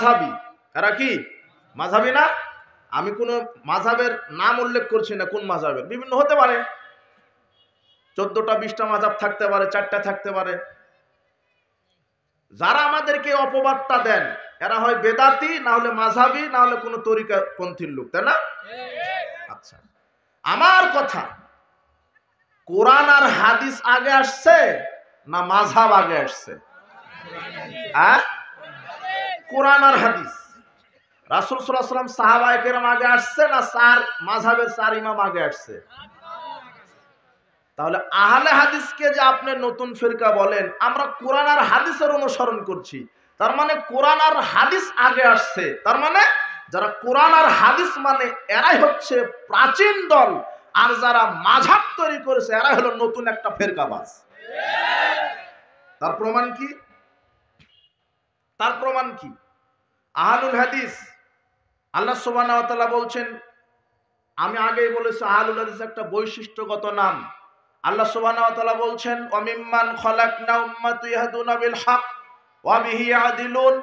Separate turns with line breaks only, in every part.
মাযহাবী, এরা কি মাযহাবী না? আমি কোন মাযহাবের নাম উল্লেখ করছি না, কোন মাযহাবের, বিভিন্ন হতে পারে, 14টা 20টা মাযহাব থাকতে পারে, 4টা থাকতে পারে। যারা আমাদেরকে অপবাদটা দেন এরা হয় বেদাতি, না হলে মাযহাবী, না হলে কোন তরিকাপন্থীর লোক, তাই না? আচ্ছা, আমার কথা, কোরআন আর হাদিস আগে আসছে না মাযহাব আগে আসছে? কোরআন আর হাদিস। রাসূল সাল্লাল্লাহু আলাইহি ওয়াসাল্লাম সাহাবায়ে কেরাম আগে আসছে না চার মাযহাবের চার ইমাম আগে আসছে? তাহলে আহলে হাদিসকে যে আপনি নতুন ফিরকা বলেন, আমরা কোরআন আর হাদিসের অনুসরণ করছি, তার মানে কোরআন আর হাদিস আগে আসছে। তার মানে যারা কোরআন আর হাদিস মানে এরাই হচ্ছে প্রাচীন দল, আর যারা মাযহাব তৈরি করেছে এরাই হলো নতুন একটা ফিরকাবাজ। তার প্রমাণ কি? তার প্রমাণ কি? আহলুল হাদিস, আল্লাহ সুবহানাহু ওয়া তাআলা বলছেন, আমি আগেই বলেছি আহলুল হাদিস একটা বৈশিষ্ট্যগত নাম। আল্লাহ সুবহানাহু ওয়া তাআলা বলছেন, ওয়া মিম্মান খলাকনা উম্মাতুন ইয়াহদুনা বিল হক ওয়া বিহি ইয়াদিলুন,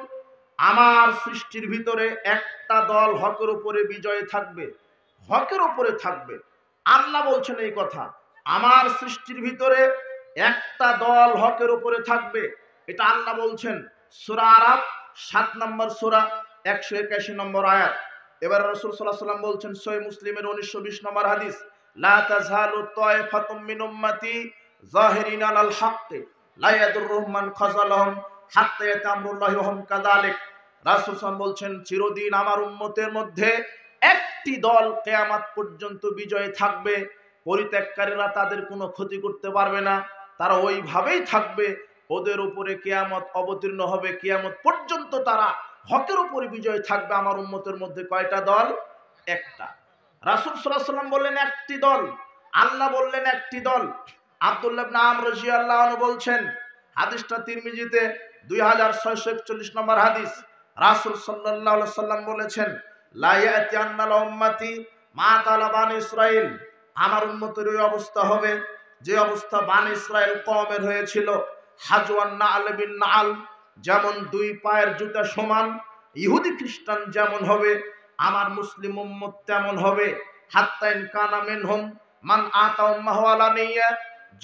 আমার সৃষ্টির ভিতরে একটা দল হকের উপরে বিজয় থাকবে, হকের উপরে থাকবে। আল্লাহ বলছেন এই কথা, আমার সৃষ্টির ভিতরে একটা দল হকের উপরে থাকবে, এটা আল্লাহ বলছেন। সূরা আরাফ 7 নম্বর সূরা 181 নম্বর আয়াত। এবার রাসূল সাল্লাল্লাহু আলাইহি ওয়াসাল্লাম বলছেন সহিহ মুসলিমের 1920 নম্বর হাদিস, লা তাযহালু তায়ফাতুম মিন উম্মতি যাহিরিনা আলাল হক লা ইয়াদুররুহুম মান খাযালাহুম হাত্তা ইয়াতামরুল্লাহি ওয়া হুম কাযালিক। রাসূল সাল্লাল্লাহু বলছেন, চিরদিন আমার উম্মতের মধ্যে একটি দল কিয়ামত পর্যন্ত বিজয় থাকবে, পরিত্যাগকারীরা তাদের কোনো ক্ষতি করতে পারবে না, তারা ওইভাবেই থাকবে, ওদের উপরে কিয়ামত অবতীর্ণ হবে, কিয়ামত পর্যন্ত তারা হকের উপরে বিজয় থাকবে। আমার উম্মতের মধ্যে কয়টা দল? একটা। রাসূল সাল্লাল্লাহু আলাইহি ওয়াসাল্লাম বললেন একটি দল, আল্লাহ বললেন একটি দল। আব্দুল্লাহ ইবনে আমর রাদিয়াল্লাহু আনহু বলছেন, হাদিসটা তিরমিজিতে 2641 নম্বর হাদিস, রাসূল সাল্লাল্লাহু আলাইহি ওয়াসাল্লাম বলেছেন, লা ইয়াতিয়ান্নাল উম্মতি মা তালা বানি ইসরাইল, আমার উম্মতের ওই অবস্থা হবে যে অবস্থা বানি ইসরাইল কওমের হয়েছিল। হাজওয়ান নাল বিন নাল, যেমন দুই পায়ের জুতা সমান, ইহুদি খ্রিস্টান যেমন হবে আমার মুসলিম উম্মত তেমন হবে। হাত্তা ইন কানা মিনহুম মান আতা উম্মাহু আলানিয়া,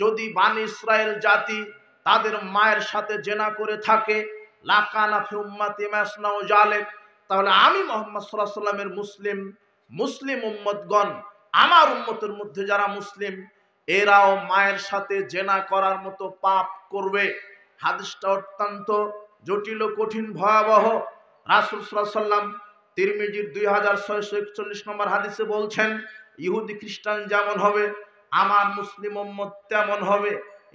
যদি বানি ইসরাইল জাতি তাদের মায়ের সাথে জেনা করে থাকে, লা কানা ফি উম্মতি মাসনাউ জালিক, তাহলে আমি মুহাম্মদ সাল্লাল্লাহু আলাইহি ওয়াসাল্লামের মুসলিম উম্মতগণ, আমার উম্মতের মধ্যে যারা মুসলিম এরাও মায়ের সাথে জেনা করার মতো পাপ করবে। হাদিসটা অত্যন্ত জটিল ও কঠিন, ভয়াবহ। রাসূল সাল্লাল্লাহু আলাইহি ওয়াসাল্লাম তিরমিজির 2641 নম্বর হাদিসে বলছেন, ইহুদি খ্রিস্টান যেমন হবে আমার মুসলিম উম্মত তেমন হবে।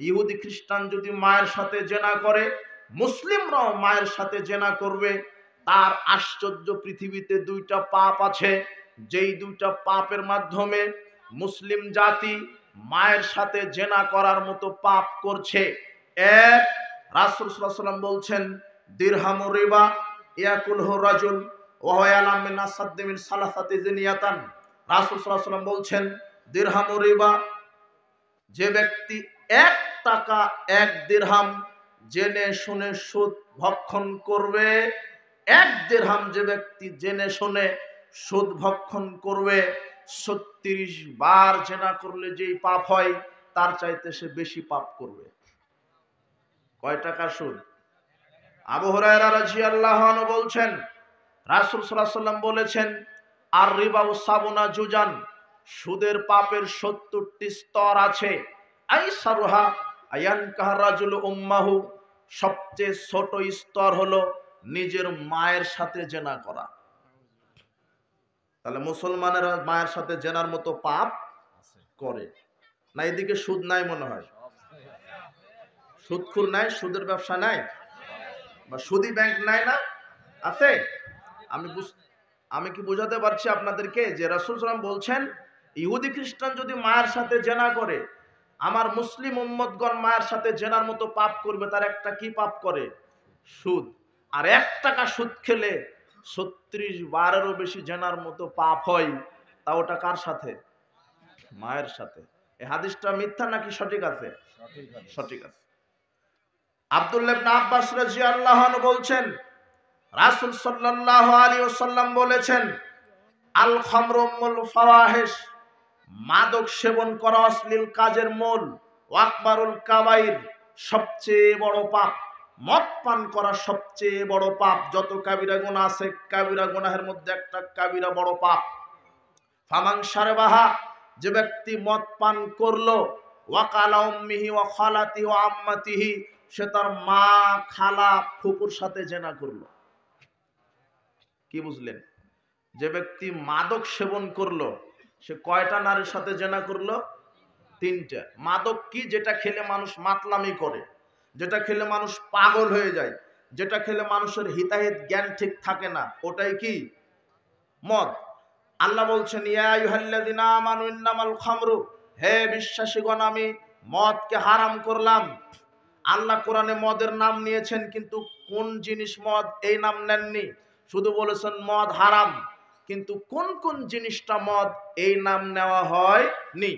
ইহুদি খ্রিস্টান যদি মায়ের সাথে জেনা করে, মুসলিমরাও মায়ের সাথে জেনা করবে। তার আশ্চর্য, পৃথিবীতে দুইটা পাপ আছে, যেই দুইটা পাপের মাধ্যমে মুসলিম জাতি মায়ের সাথে জেনা করার মতো পাপ করছে। এক, রাসূল সাল্লাল্লাহু আলাইহি ওয়াসাল্লাম বলছেন, দিরহামুর রিবা ইয়াকুলহু রাজুল ওয়া হুয়া ইয়ালাম মিন আসাদ্দি মিন সালাসাতি জিনিয়াতান। রাসূল সাল্লাল্লাহু আলাইহি ওয়াসাল্লাম বলছেন, দিরহামুর রিবা, যে ব্যক্তি 1 টাকা 1 দিরহাম জেনে শুনে সুদ ভক্ষণ করবে, 1 দিরহাম যে ব্যক্তি জেনে শুনে সুদ ভক্ষণ করবে, 36 বার জেনা করলে যেই পাপ হয় তার চাইতে সে বেশি পাপ করবে। কয় টাকা সুদ? আবু হুরায়রা রাদিয়াল্লাহু আনহু বলছেন, রাসূল সাল্লাল্লাহু আলাইহি ওয়াসাল্লাম বলেছেন, আর রিবা সাবুনা জুজান, সুদের পাপের 70টি স্তর আছে। আইসারুহা আয়ানকাহা রাজুল উম্মাহু, সবচেয়ে ছোট স্তর হলো নিজের মায়ের সাথে জেনা করা। তাহলে মুসলমানেরা মায়ের সাথে জেনার মতো পাপ করে না? এদিকে সুদ নাই মনে হয়, সুদখোর নাই, সুদের ব্যবসা নাই, বা সুদি ব্যাংক নাই, না আছে? আমি কি বোঝাতে পারছি আপনাদেরকে যে রাসূল সাল্লাল্লাহু আলাইহি ওয়াসাল্লাম বলছেন, ইহুদি খ্রিস্টান যদি মায়ের সাথে জেনা করে, আমার মুসলিম উম্মতগণ মায়ের সাথে জেনার মতো পাপ করবে। তার একটা কি পাপ করে? সুদ। আর 1 টাকা সুদ খেলে 36 বারেরও বেশি জেনার মতো পাপ হয়। তা ওটা কার সাথে? মায়ের সাথে। এই হাদিসটা মিথ্যা নাকি সঠিক আছে? সঠিক আছে। আব্দুল্লাহ ইবনে আব্বাস রাদিয়াল্লাহু আনহু বলছেন, রাসূল সাল্লাল্লাহু আলাইহি ওয়াসাল্লাম বলেছেন, আল খামরু উম্মুল ফাওয়াহিশ, মাদক সেবন করা অশ্লীল কাজের মূল, ওয়াকবারুল কাবাইর, সবচেয়ে বড় পাপ। মদ পান করা সবচেয়ে বড় পাপ। যত কাবিরা গুনাহ আছে, কাবিরা গুনাহের মধ্যে একটা কাবিরা বড় পাপ। ফামান শারবাহা, যে ব্যক্তি মদ পান করলো, ওয়াকালা উম্মিহি ওয়া খালাতিহি ওয়া আম্মাতিহি, সে তার মা, খালা, ফুপুর সাথে জেনা করলো। কি বুঝলেন? যে ব্যক্তি মাদক সেবন করলো, সে কয়টা নারীর সাথে জেনা করলো? 3টা। মাদক কি? যেটা খেলে মানুষ মাতলামি করে, যেটা খেলে মানুষ পাগল হয়ে যায়, যেটা খেলে মানুষের হিতাহিত জ্ঞান ঠিক থাকে না, ওটাই কি? মদ। আল্লাহ বলছেন, ইয়া আইয়ুহাল্লাযিনা আমানু ইন্নামাল খামরু, হে বিশ্বাসীগণ, আমি মদকে হারাম করলাম। আল্লাহ কোরআনে মদের নাম নিয়েছেন, কিন্তু কোন জিনিস মদ এই নাম নেননি। শুধু বলেছেন মদ হারাম, কিন্তু কোন কোন জিনিসটা মদ এই নাম নেওয়া হয়নি।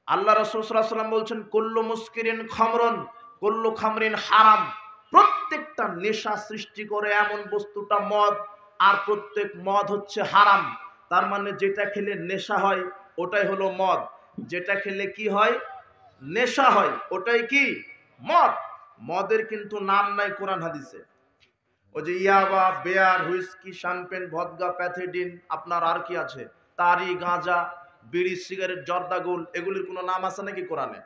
আল্লাহ রাসূল সাল্লাল্লাহু আলাইহি ওয়াসাল্লাম বলছেন, কুল্লু মুসকিরিন খামরুন, কুল্লু খামরিন হারাম। প্রত্যেকটা নেশা সৃষ্টি করে এমন বস্তুটা মদ, আর প্রত্যেক মদ হচ্ছে হারাম। তার মানে যেটা খেলে নেশা হয় ওটাই হলো মদ, যেটা খেলে কি হয়? নেশা হয়, ওটাই কি? মদ। মদের কিন্তু নাম নাই কোরআন হাদিসে। ওই যে ইয়াবা, beer, whisky, champagne, vodka, pethidine, আপনার আর কি আছে, তারি, গাঁজা, বিড়ি, সিগারেট, জর্দাগুল, এগুলির কোনো নাম আছে নাকি কোরআনে?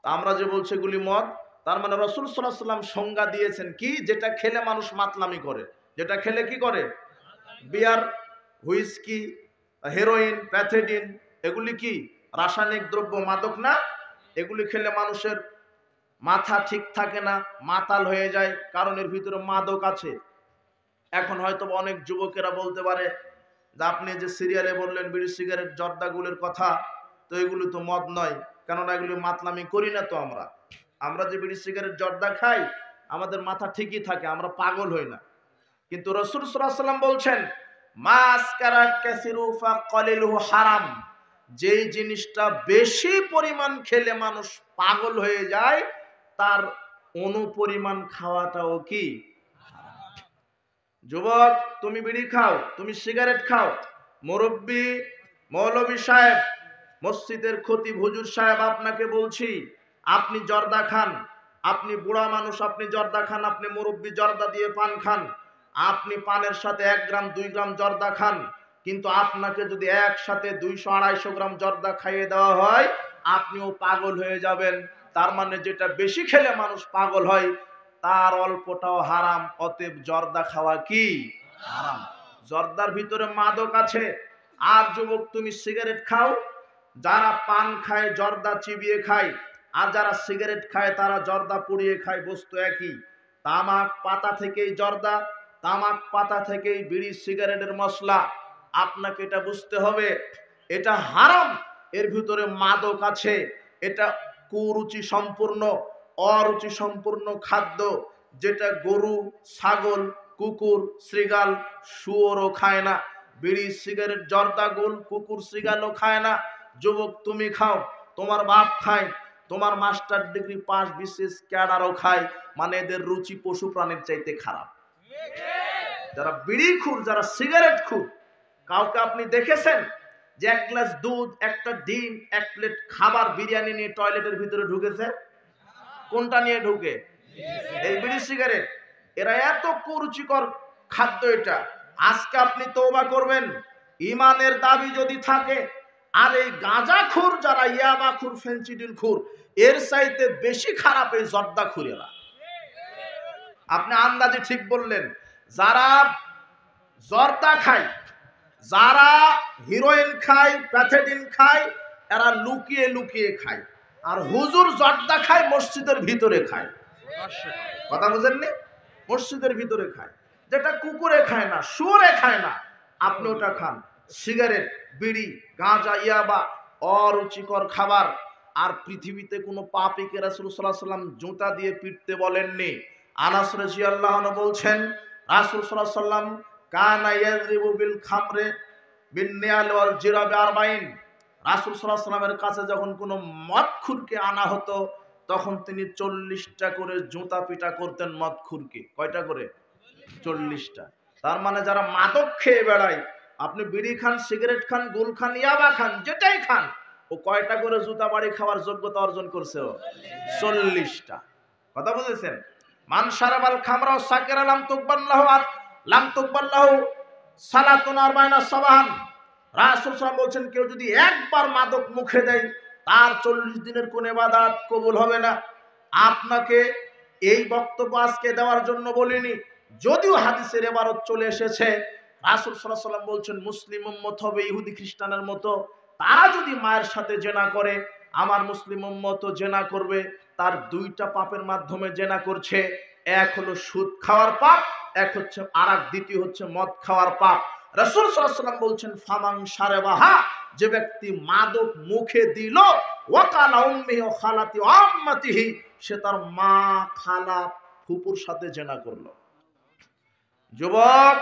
আমরা যে বলছি এগুলি মদ, তার মানে রাসূল সাল্লাল্লাহু আলাইহি ওয়াসাল্লাম সংজ্ঞা দিয়েছেন কি? যেটা খেলে মানুষ মাতলামি করে, যেটা খেলে কি করে? বিয়ার, হুইস্কি, হেরোইন, প্যাথেডিন, এগুলি কি রাসায়নিক দ্রব্য, মাদক না? এগুলি খেলে মানুষের মাথা ঠিক থাকে না, মাতাল হয়ে যায়, কারণ এর ভিতরে মাদক আছে। এখন হয়তো অনেক যুবকেরা বলতে পারে যে আপনি যে সিরিয়ালে বললেন বিড়ি, সিগারেট, জর্দাগুলের কথা, তো এগুলো তো মদ নয়, কেননা এগুলি মাতলামি করি না তো। আমরা যে বিড়ি, সিগারেট, জর্দা খাই, আমাদের মাথা ঠিকই থাকে, আমরা পাগল হই না। কিন্তু রাসূল সাল্লাল্লাহু আলাইহি ওয়াসাল্লাম বলছেন, মাসকারা কাসিরু ফাকালিলু হারাম, যেই জিনিসটা বেশি পরিমাণ খেলে মানুষ পাগল হয়ে যায়, তার অনুপরিমাণ খাওয়াটাও কি? যুবক, তুমি বিড়ি খাও, তুমি সিগারেট খাও, মুরব্বী, মৌলভী সাহেব, মসজিদের খতিব হুজুর সাহেব, আপনাকে বলছি, আপনি জর্দা খান, আপনি বুড়া মানুষ, আপনি জর্দা খান, আপনি মুরব্বী জর্দা দিয়ে পান খান, আপনি পানের সাথে 1 গ্রাম 2 গ্রাম জর্দা খান, কিন্তু আপনাকে যদি একসাথে 200-250 গ্রাম জর্দা খাইয়ে দেওয়া হয়, আপনিও পাগল হয়ে যাবেন। তার মানে যেটা বেশি খেলে মানুষ পাগল হয়, তার অল্পটাও হারাম। অতএব জর্দা খাওয়া কি? হারাম। জর্দার ভিতরে মাদক আছে। আর যুবক, তুমি সিগারেট খাও, যারা পান খায় জর্দা চিবিয়ে খায়, আর যারা সিগারেট খায় তারা জর্দা পুড়িয়ে খায়, বস্তু একই। তামাক পাতা থেকেই জর্দা, তামাক পাতা থেকেই বিড়ি, সিগারেটের মশলা। আপনাকে এটা বুঝতে হবে, এটা হারাম, এর ভিতরে মাদক আছে। এটা কুরুচি সম্পূর্ণ, অরুচি সম্পূর্ণ খাদ্য, যেটা গরু, ছাগল, কুকুর, শৃগাল, শুয়োরও খায় না। বিড়ি, সিগারেট, জর্দাগুল কুকুর, শৃগালও খায় না। যুবক, তুমি খাও, তোমার বাপ খায়, তোমার মাস্টার ডিগ্রি পাস বিশেষ ক্যাডারও খায়, মানে এদের রুচি পশু প্রাণীর চাইতে খারাপ। যারা বিড়ি খুর, যারা সিগারেট খুর, কাউকে আপনি দেখেছেন যে 1 গ্লাস দুধ, একটা ডিম, 1 প্লেট খাবার, বিরিয়ানি নিয়ে টয়লেটের ভিতরে ঢুকেছে? কোনটা নিয়ে ঢুকে? এই বিড়ি, সিগারেট। এরা এত কুরুচিকর খাদ্য এটা। আজকে আপনি তওবা করবেন, ইমানের দাবি যদি থাকে। আর এই গাঁজাখোর যারা, ইয়াবাখোর, ফেন্সিডিলখোর, এর চাইতে বেশি খারাপ এই জর্দাখোরেরা। আপনি আন্দাজে ঠিক বললেন। যারা জর্দা খায়, যারা হিরোইন খায়, প্যাথেডিন খায়, এরা লুকিয়ে লুকিয়ে খায়। আর হুজুর জর্দা খায়, মসজিদের ভিতরে খায়। কথা বুঝেননি? মসজিদের ভিতরে খায়, যেটা কুকুরে খায় না, শুয়োরে খায় না, আপনি ওটা খান। সিগারেট, বিড়ি, গাঁজা, ইয়াবা, অরুচিকর খাবার। আর পৃথিবীতে কোনো পাপীকে রাসূল সাল্লাল্লাহু আলাইহি ওয়াসাল্লাম জুতা দিয়ে পিটতে বলেননি। আনাস রাদিয়াল্লাহু আনহু বলছেন, রাসূল সাল্লাল্লাহু আলাইহি ওয়াসাল্লাম কানা ইয়াযরিবু বিল খামরে বিন নিয়াল ওয়াল জিরাবি 40। রাসূল সাল্লাল্লাহু আলাইহি ওয়াসাল্লামের কাছে যখন কোনো মদখুরকে আনা হতো, তখন তিনি 40টা করে জুতা পিটা করতেন মদখুরকে। কয়টা করে? 40টা। তার মানে যারা মাদক খেয়ে বেড়ায়, আপনি বিড়ি খান, সিগারেট খান, গুল খান, ইয়াবা খান, যেটাই খান, ও কয়টা করে জুতা বাড়ি খাওয়ার যোগ্যতা অর্জন করছে? ও 40টা। কথা বুঝেছেন? মান শারাবাল খামরা ও সাকিরা লাম তুকবাল্লাহু আর লাম তুকবাল্লাহু সালাতুন আরবাইনা সাবাহান। রাসূল সাল্লাল্লাহু আলাইহি বলছেন, কেউ যদি একবার মাদক মুখে দেয়, তার 40 দিনের কোন ইবাদত কবুল হবে না। আপনাকে এই বক্তব্য আজকে দেওয়ার জন্য বলিনি, যদিও হাদিসের ইবারত চলে এসেছে। রাসূল সাল্লাল্লাহু আলাইহি ওয়াসাল্লাম বলছেন, মুসলিম উম্মত হবে ইহুদি খ্রিস্টানের মতো। তারা যদি মায়ের সাথে জেনা করে, আমার মুসলিম উম্মত জেনা করবে। তার দুইটা পাপের মাধ্যমে জেনা করছে, এক হলো সুদ খাওয়ার পাপ, এক হচ্ছে আরেক দ্বিতীয় হচ্ছে মদ খাওয়ার পাপ। রাসূল সাল্লাল্লাহু আলাইহি ওয়াসাল্লাম বলছেন, ফামান শারাবাহা, যে ব্যক্তি মাদক মুখে দিল, ওয়াকালা উম্মিহি ওয়া খালাতি ওয়া আম্মাতিহি, সে তার মা, খালা, ফুপুর সাথে জেনা করলো। যুবক,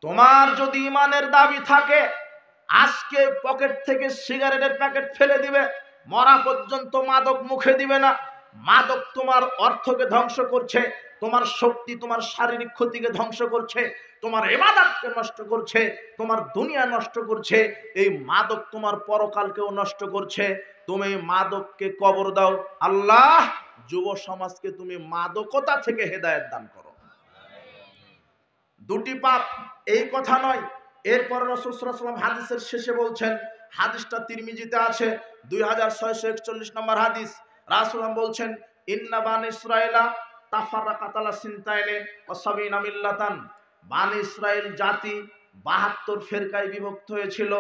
তোমার যদি ইমানের দাবি থাকে, আজকে পকেট থেকে সিগারেটের প্যাকেট ফেলে দিবে, মরা পর্যন্ত মাদক মুখে দিবে না। মাদক তোমার অর্থকে ধ্বংস করছে, তোমার শক্তি, তোমার শারীরিক ক্ষতিকে ধ্বংস করছে, তোমার ইবাদতকে নষ্ট করছে, তোমার দুনিয়া নষ্ট করছে। এই মাদক তোমার পরকালকেও নষ্ট করছে। তুমি মাদককে কবর দাও। আল্লাহ যুব সমাজকে তুমি মাদকতা থেকে হেদায়েত দান করো। দুটি পাপ, এই কথা নয়। এরপর রাসূল সাল্লাল্লাহু আলাইহি ওয়াসাল্লাম হাদিসের শেষে বলছেন, হাদিসটা তিরমিজিতে আছে, 2641 নম্বর হাদিস। রাসূল বলছেন, ইন্না বানি ইসরাঈলা তাফাররাকাত আলা সিনতাইনি ওয়া সাবিনা মিল্লাতান। বানি ইসরাইল জাতি 72 ফিরকায় বিভক্ত হয়েছিল।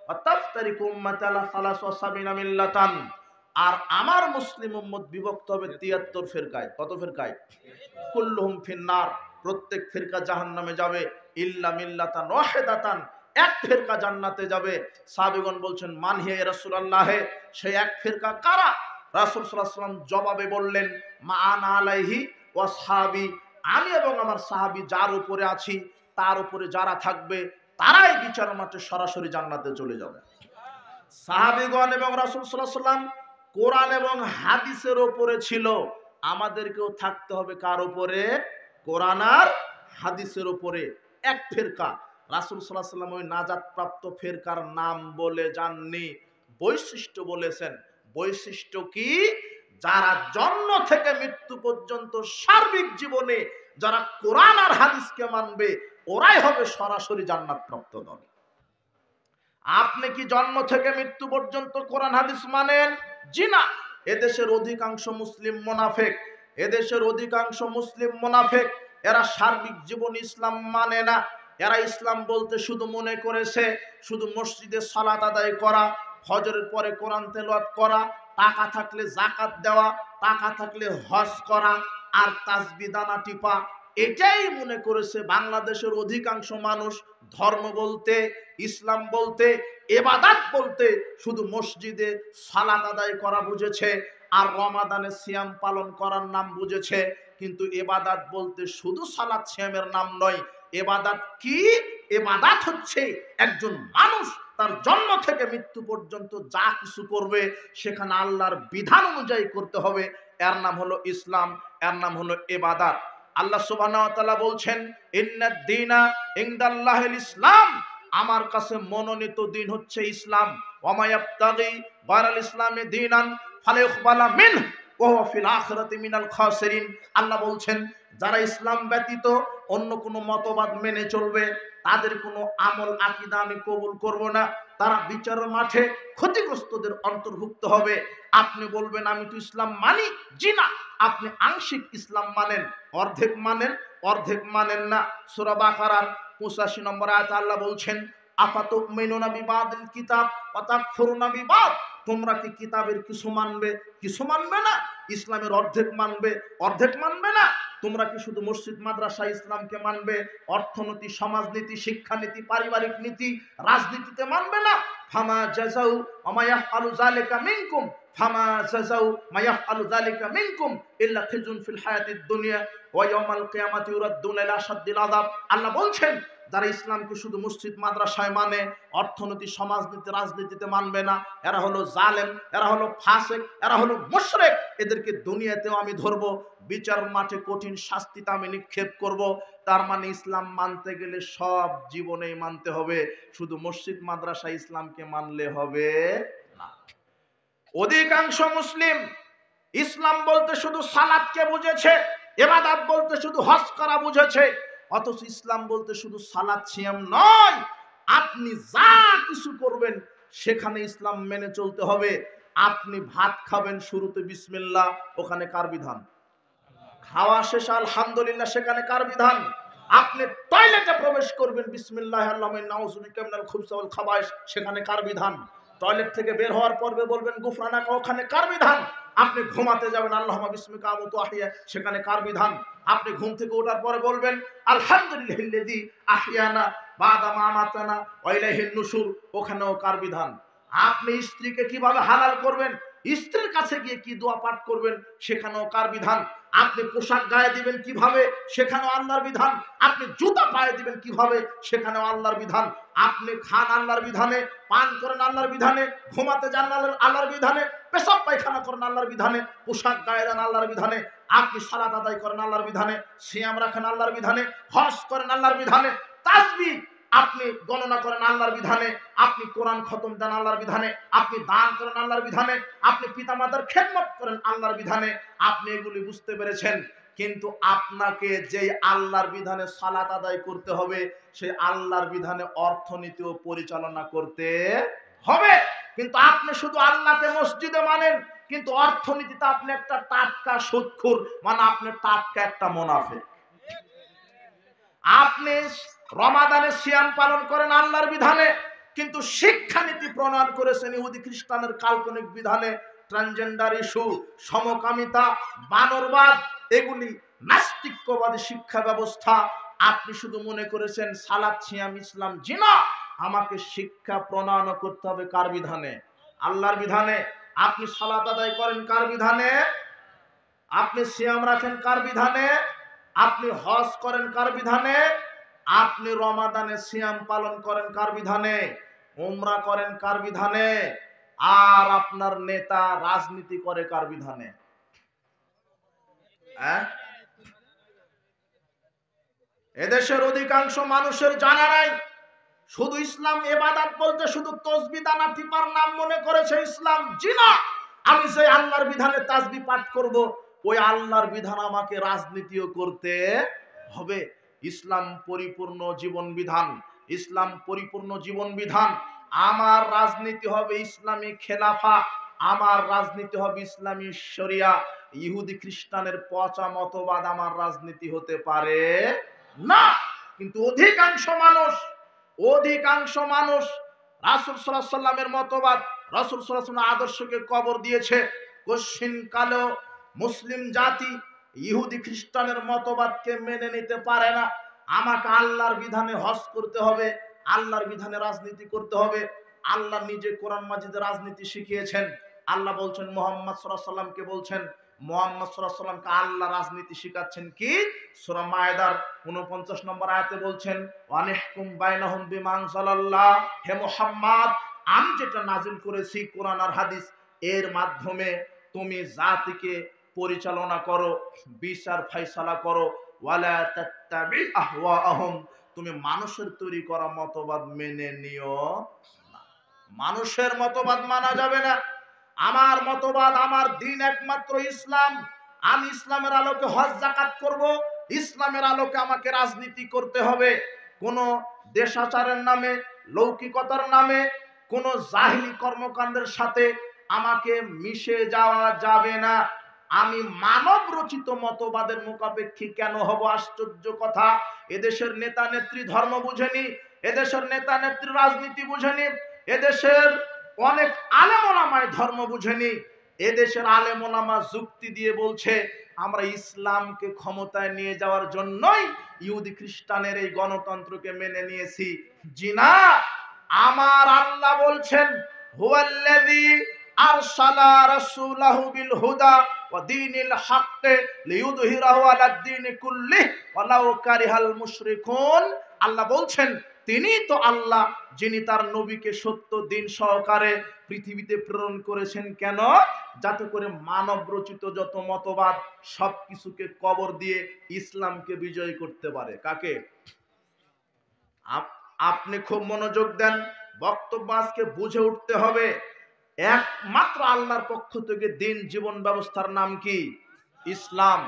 ওয়া তাফতারিকু উম্মতি আলা 73 মিল্লাতান। আর আমার মুসলিম উম্মত বিভক্ত হবে 73 ফিরকায়। কত ফিরকায়? কুল্লুহুম ফিন্নার, প্রত্যেক ফিরকা জাহান্নামে যাবে, ইল্লা মিল্লাতান ওয়াহিদাতান, এক ফিরকা জান্নাতে যাবে। সাহাবীগণ বলছেন, মান হিয়া ইয়া রাসূলুল্লাহ, সেই এক ফিরকা কারা? রাসূল সাল্লাল্লাহু আলাইহি ওয়াসাল্লাম জবাবে বললেন, মা আনা আলাইহি ওয়া সাহাবী, আমি এবং আমার সাহাবী যার উপরে আছি, তার উপরে যারা থাকবে, তারাই বিচার মাঠে সরাসরি জান্নাতে চলে যাবে। সাহাবীগণ এবং রাসূল সাল্লাল্লাহু আলাইহি ওয়াসাল্লাম কোরআন এবং হাদিসের উপরে ছিল। আমাদেরকেও থাকতে হবে কার উপরে? কোরআন আর হাদিসের উপরে। এক ফিরকা, রাসূল সাল্লাল্লাহু আলাইহি ওয়াসাল্লাম ওই নাজাত প্রাপ্ত ফিরকার নাম বলে যাননি, বৈশিষ্ট্য বলেছেন। বৈশিষ্ট্য কি? যারা জন্ম থেকে মৃত্যু পর্যন্ত সার্বিক জীবনে যারা কোরআন আর হাদিসকে মানবে, ওরাই হবে সরাসরি জান্নাত প্রাপ্ত দল। আপনি কি জন্ম থেকে মৃত্যু পর্যন্ত কোরআন হাদিস মানেন? জি না। এদেশের অধিকাংশ মুসলিম মুনাফিক, এদেশের অধিকাংশ মুসলিম মুনাফিক, এরা সার্বিক জীবন ইসলাম মানে না। এরা ইসলাম বলতে শুধু মনে করেছে শুধু মসজিদে সালাত আদায় করা, ফজরের পরে কোরআন তেলাওয়াত করা, টাকা থাকলে যাকাত দেওয়া, টাকা থাকলে হজ করা, আর তাসবিহ দানা টিপা। এটাই মনে করেছে বাংলাদেশের অধিকাংশ মানুষ। ধর্ম বলতে, ইসলাম বলতে, ইবাদত বলতে শুধু মসজিদে সালাত আদায় করা বুঝেছে, আর রমাদানে সিয়াম পালন করার নাম বুঝেছে। কিন্তু ইবাদত বলতে শুধু সালাত সিয়ামের নাম নয়। ইবাদত কি? ইবাদত হচ্ছে একজন মানুষ তার জন্ম থেকে মৃত্যু পর্যন্ত যা কিছু করবে সেখানে আল্লাহর বিধান অনুযায়ী করতে হবে। এর নাম হলো ইসলাম, এর নাম হলো ইবাদত। আল্লাহ সুবহানাহু ওয়া তাআলা বলছেন, ইন্নাদ দীনা ইনদাল্লাহিল ইসলাম, আমার কাছে মনোনীত দিন হচ্ছে ইসলাম। ওয়া মা ইয়াবতাগি গায়রাল ইসলামি দীনান ফালাইউকবালা মিনহু ওয়া হুয়া ফিল আখিরাতি মিনাল খাসিরিন। আল্লাহ বলছেন, যারা ইসলাম ব্যতীত অন্য কোনো মতবাদ মেনে চলবে, তাদের কোনো আমল আকীদা আমি কবুল করব না, তারা বিচারের মাঠে ক্ষতিগ্রস্তদের অন্তর্ভুক্ত হবে। আপনি বলবেন, আমি তো ইসলাম মানি। জি না, আপনি আংশিক ইসলাম মানেন, অর্ধেক মানেন, অর্ধেক মানেন না। সূরা বাকারার 85 নম্বর আয়াতে আল্লাহ বলছেন, আফাতুমিনুনা বিবাদিল কিতাব ওয়া তাকফুরুনা বিবাদ, তোমরা কি কিতাবের কিছু মানবে, কিছু মানবে না? ইসলামের অর্ধেক মানবে, অর্ধেক মানবে না? তোমরা কি শুধু মসজিদ মাদ্রাসা ইসলামকে মানবে, অর্থনীতি, সমাজনীতি, শিক্ষানীতি, পারিবারিক নীতি, রাজনীতিতে মানবে না? ফামা জাযাউ ওয়া মা ইয়াফআলু যালিকা মিনকুম, ফামা জাযাউ মা ইয়াফআলু যালিকা মিনকুম ইল্লা খিজুন ফিল হায়াতিদ দুনিয়া ওয়া ইয়াউমাল কিয়ামাতি ইউরাদ্দুনা ইলা আশাদ্দিল আযাব। আল্লাহ বলছেন, যারা ইসলামকে শুধু মসজিদ মাদ্রাসায় মানে, অর্থনীতি, সমাজনীতি, রাজনীতিতে মানবে না, এরা হলো জালেম, এরা হলো ফাসিক, এরা হলো মুশরিক। এদের এদেরকে দুনিয়াতেও আমি ধরবো, বিচার মাঠে কঠিন শাস্তিতে আমি নিক্ষেপ করব। তার মানে ইসলাম মানতে গেলে সব জীবনেই মানতে হবে, শুধু মসজিদ মাদ্রাসা ইসলামকে মানলে হবে না। অধিকাংশ মুসলিম ইসলাম বলতে শুধু সালাতকে বুঝেছে, ইবাদত বলতে শুধু হজ করা বুঝেছে, অথচ ইসলাম বলতে শুধু সালাত সিয়াম নয়, আপনি যা কিছু করবেন সেখানে ইসলাম মেনে চলতে হবে। আপনি ভাত খাবেন, শুরুতে বিসমিল্লাহ, ওখানে কার বিধান? খাওয়া শেষে আলহামদুলিল্লাহ, সেখানে কার বিধান? আপনি টয়লেটে প্রবেশ করবেন, বিসমিল্লাহ আল্লাহুম্মা নাউযু বিকা মিনাল খুবসি ওয়াল খাবায়েস, সেখানে কার বিধান? টয়লেট থেকে বের হওয়ার পর্বে বলবেন গুফরানাকা, ওখানে কার বিধান? আপনি ঘুমাতে যাবেন আল্লাহুম্মা বিসমিকা আমুতু আহইয়া, সেখানে কার বিধান? আপনি ঘুম থেকে ওঠার পরে বলবেন আলহামদুলিল্লাহিল্লাযী আহইয়ানা বাদা মা আমাতানা ওয়া ইলাইহিন নুশুর, ওখানেও কার বিধান? আপনি স্ত্রীকে কিভাবে হালাল করবেন, স্ত্রীর কাছে গিয়ে কি দোয়া পাঠ করবেন, সেখানেও কার বিধান? আপনি পোশাক গায়ে দিবেন কিভাবে, সেখানেও আল্লাহর বিধান। আপনি জুতা পায়ে দিবেন কিভাবে, সেখানেও আল্লাহর বিধান। আপনি খান আল্লাহর বিধানে, পান করেন আল্লাহর বিধানে, ঘুমাতে যান আল্লাহর বিধানে, পেশাব পায়খানা করেন আল্লাহর বিধানে, পোশাক গায়ে দেন আল্লাহর বিধানে, আপনি সালাত আদায় করেন আল্লাহর বিধানে, সিয়াম রাখেন আল্লাহর বিধানে, হজ করেন আল্লাহর বিধানে, তাসবিহ আপনি গণনা করেন আল্লাহর বিধানে, আপনি কোরআন খতম দেন আল্লাহর বিধানে, আপনি দান করেন আল্লাহর বিধানে, আপনি পিতামাতার খেদমত করেন আল্লাহর বিধানে। আপনি এগুলি বুঝতে পেরেছেন, কিন্তু আপনাকে যেই আল্লাহর বিধানে সালাত আদায় করতে হবে, সেই আল্লাহর বিধানে অর্থনীতিও পরিচালনা করতে হবে। কিন্তু আপনি শুধু আল্লাহকে মসজিদে মানেন, কিন্তু অর্থনীতিতে আপনি একটা টাটকা সুদখোর, মানে আপনি টাটকা একটা মুনাফিক। আপনি রমাদানে সিয়াম পালন করেন আল্লাহর বিধানে, কিন্তু শিক্ষানীতি প্রণয়ন করেছেন ইহুদি খ্রিস্টানের কাল্পনিক বিধানে। ট্রান্সজেন্ডার ইস্যু, সমকামিতা, বানরবাদ, এগুলি নাস্তিক্যবাদী শিক্ষা ব্যবস্থা। আপনি শুধু মনে করেছেন সালাত সিয়াম ইসলাম জিনা, আমাকে শিক্ষা প্রণয়ন করতে হবে কার বিধানে? আল্লাহর বিধানে। আপনি সালাত আদায় করেন কার বিধানে? আপনি সিয়াম রাখেন কার বিধানে? আপনি হজ করেন কার বিধানে? আপনি রমাদানে সিয়াম পালন করেন কার বিধানে? উমরা করেন কার বিধানে? আর আপনার নেতা রাজনীতি করে কার বিধানে? এদেশের অধিকাংশ মানুষের জানা নাই। শুধু ইসলাম ইবাদত বলতে শুধু তাসবিহ দানা টিপার নাম মনে করেছে ইসলাম। জি না, আমি যে আল্লাহর বিধানে তাসবিহ পাঠ করব, ওই আল্লাহর বিধান আমাকে রাজনীতিও করতে হবে। ইসলাম পরিপূর্ণ জীবন বিধান, ইসলাম পরিপূর্ণ জীবন বিধান। আমার রাজনীতি হবে ইসলামী খেলাফা, আমার রাজনীতি হবে ইসলামী শরিয়া। ইহুদি খ্রিস্টানের পচা মতবাদ আমার রাজনীতি হতে পারে না। কিন্তু অধিকাংশ মানুষ রাসূল সাল্লাল্লাহু আলাইহি সাল্লামের মতবাদ, রাসূল সাল্লাল্লাহু আলাইহি সাল্লামের আদর্শকে কবর দিয়েছে। কশিন কালো মুসলিম জাতি ইহুদি খ্রিস্টানের মতবাদকে মেনে নিতে পারে না। আমাকে আল্লাহর বিধানে হজ করতে হবে, আল্লাহর বিধানে রাজনীতি করতে হবে। আল্লাহ নিজে কোরআন মাজিদে রাজনীতি শিখিয়েছেন। আল্লাহ বলছেন মুহাম্মদ সাল্লাল্লাহু আলাইহি সাল্লামকে, বলছেন মুহাম্মদ সাল্লাল্লাহু আলাইহি সাল্লামকে আল্লাহ রাজনীতি শিখাচ্ছেন। কি? সূরা মায়েদার 49 নম্বর আয়াতে বলছেন ওয়ানিহকুম বাইনাহুম বিমা আনজালাল্লাহ, হে মুহাম্মদ, আমি যেটা নাজিল করেছি কোরআন আর হাদিস, এর মাধ্যমে তুমি জাতিকে পরিচালনা করো, বিচার ফায়সালা করো। ওয়ালা তাত্তাবি আহওয়াআহুম, তুমি মানুষের তৈরি করা মতবাদ মেনে নিও না। মানুষের মতবাদ মানা যাবে না। আমার মতবাদ, আমার দিন একমাত্র ইসলাম। আমি ইসলামের আলোকে হজ যাকাত করব, ইসলামের আলোকে আমাকে রাজনীতি করতে হবে। কোন দেশাচারের নামে, লৌকিকতার নামে, কোন জাহিলি কর্মকাণ্ডের সাথে আমাকে মিশে যাওয়া যাবে না। আমি মানব রচিত মতবাদের মুখাপেক্ষী কেন হব? আশ্চর্য কথা। এদেশের নেতা নেত্রী ধর্ম বুঝেনি, এদেশের নেতা নেত্রী রাজনীতি বুঝেনি, এদেশের অনেক আলেম ওলামায়ে ধর্ম বুঝেনি। এদেশের আলেম ওলামা যুক্তি দিয়ে বলছে আমরা ইসলামকে ক্ষমতায় নিয়ে যাওয়ার জন্যই ইহুদি খ্রিস্টানের এই গণতন্ত্রকে মেনে নিয়েছি। জি না, আমার আল্লাহ বলছেন হুয়াল্লাযী আরসালা রাসূলাহু বিল হুদা ওয়া দীনিল হক লিইয়ুযহিরাহু আলাদ দীনি কুল্লিহি ওয়ালাউ কারিহাল মুশরিকুন। আল্লাহ বলছেন তিনিই তো আল্লাহ, যিনি তার নবীকে সত্য দিন সহকারে পৃথিবীতে প্রেরণ করেছেন। কেন? যাতে করে মানব রচিত যত মতবাদ সবকিছুকে কবর দিয়ে ইসলামকে বিজয় করতে পারে। কাকে? আপনি খুব মনোযোগ দেন, বক্তব্য আজকে বুঝে উঠতে হবে। একমাত্র আল্লাহর পক্ষ থেকে দিন জীবন ব্যবস্থার নাম কি? ইসলাম।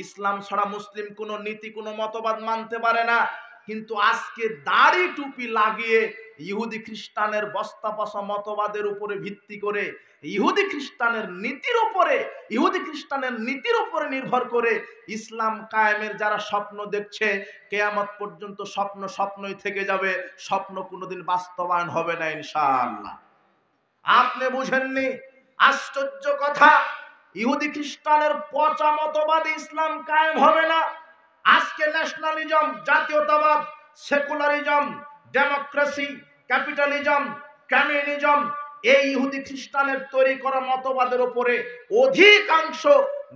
ইসলাম ছাড়া মুসলিম কোন নীতি কোন মতবাদ মানতে পারে না। কিন্তু আজকে দাড়ি টুপি লাগিয়ে ইহুদি খ্রিস্টানের বস্তা পচা মতবাদের উপরে ভিত্তি করে, ইহুদি খ্রিস্টানের নীতির উপরে নির্ভর করে ইসলাম কায়েমের যারা স্বপ্ন দেখছে, কিয়ামত পর্যন্ত স্বপ্ন স্বপ্নই থেকে যাবে, স্বপ্ন কোনোদিন বাস্তবায়ন হবে না ইনশাআল্লাহ। আপনি বুঝেননি? আশ্চর্য কথা, ইহুদি খ্রিস্টানের পচা মতবাদে ইসলাম কায়েম হবে না। আজকে ন্যাশনালিজম, জাতীয়তাবাদ, সেকুলারিজম, ডেমোক্রেসি, ক্যাপিটালিজম, কমিউনিজম, এই ইহুদি খ্রিস্টানের তৈরি করা মতবাদের উপরে অধিকাংশ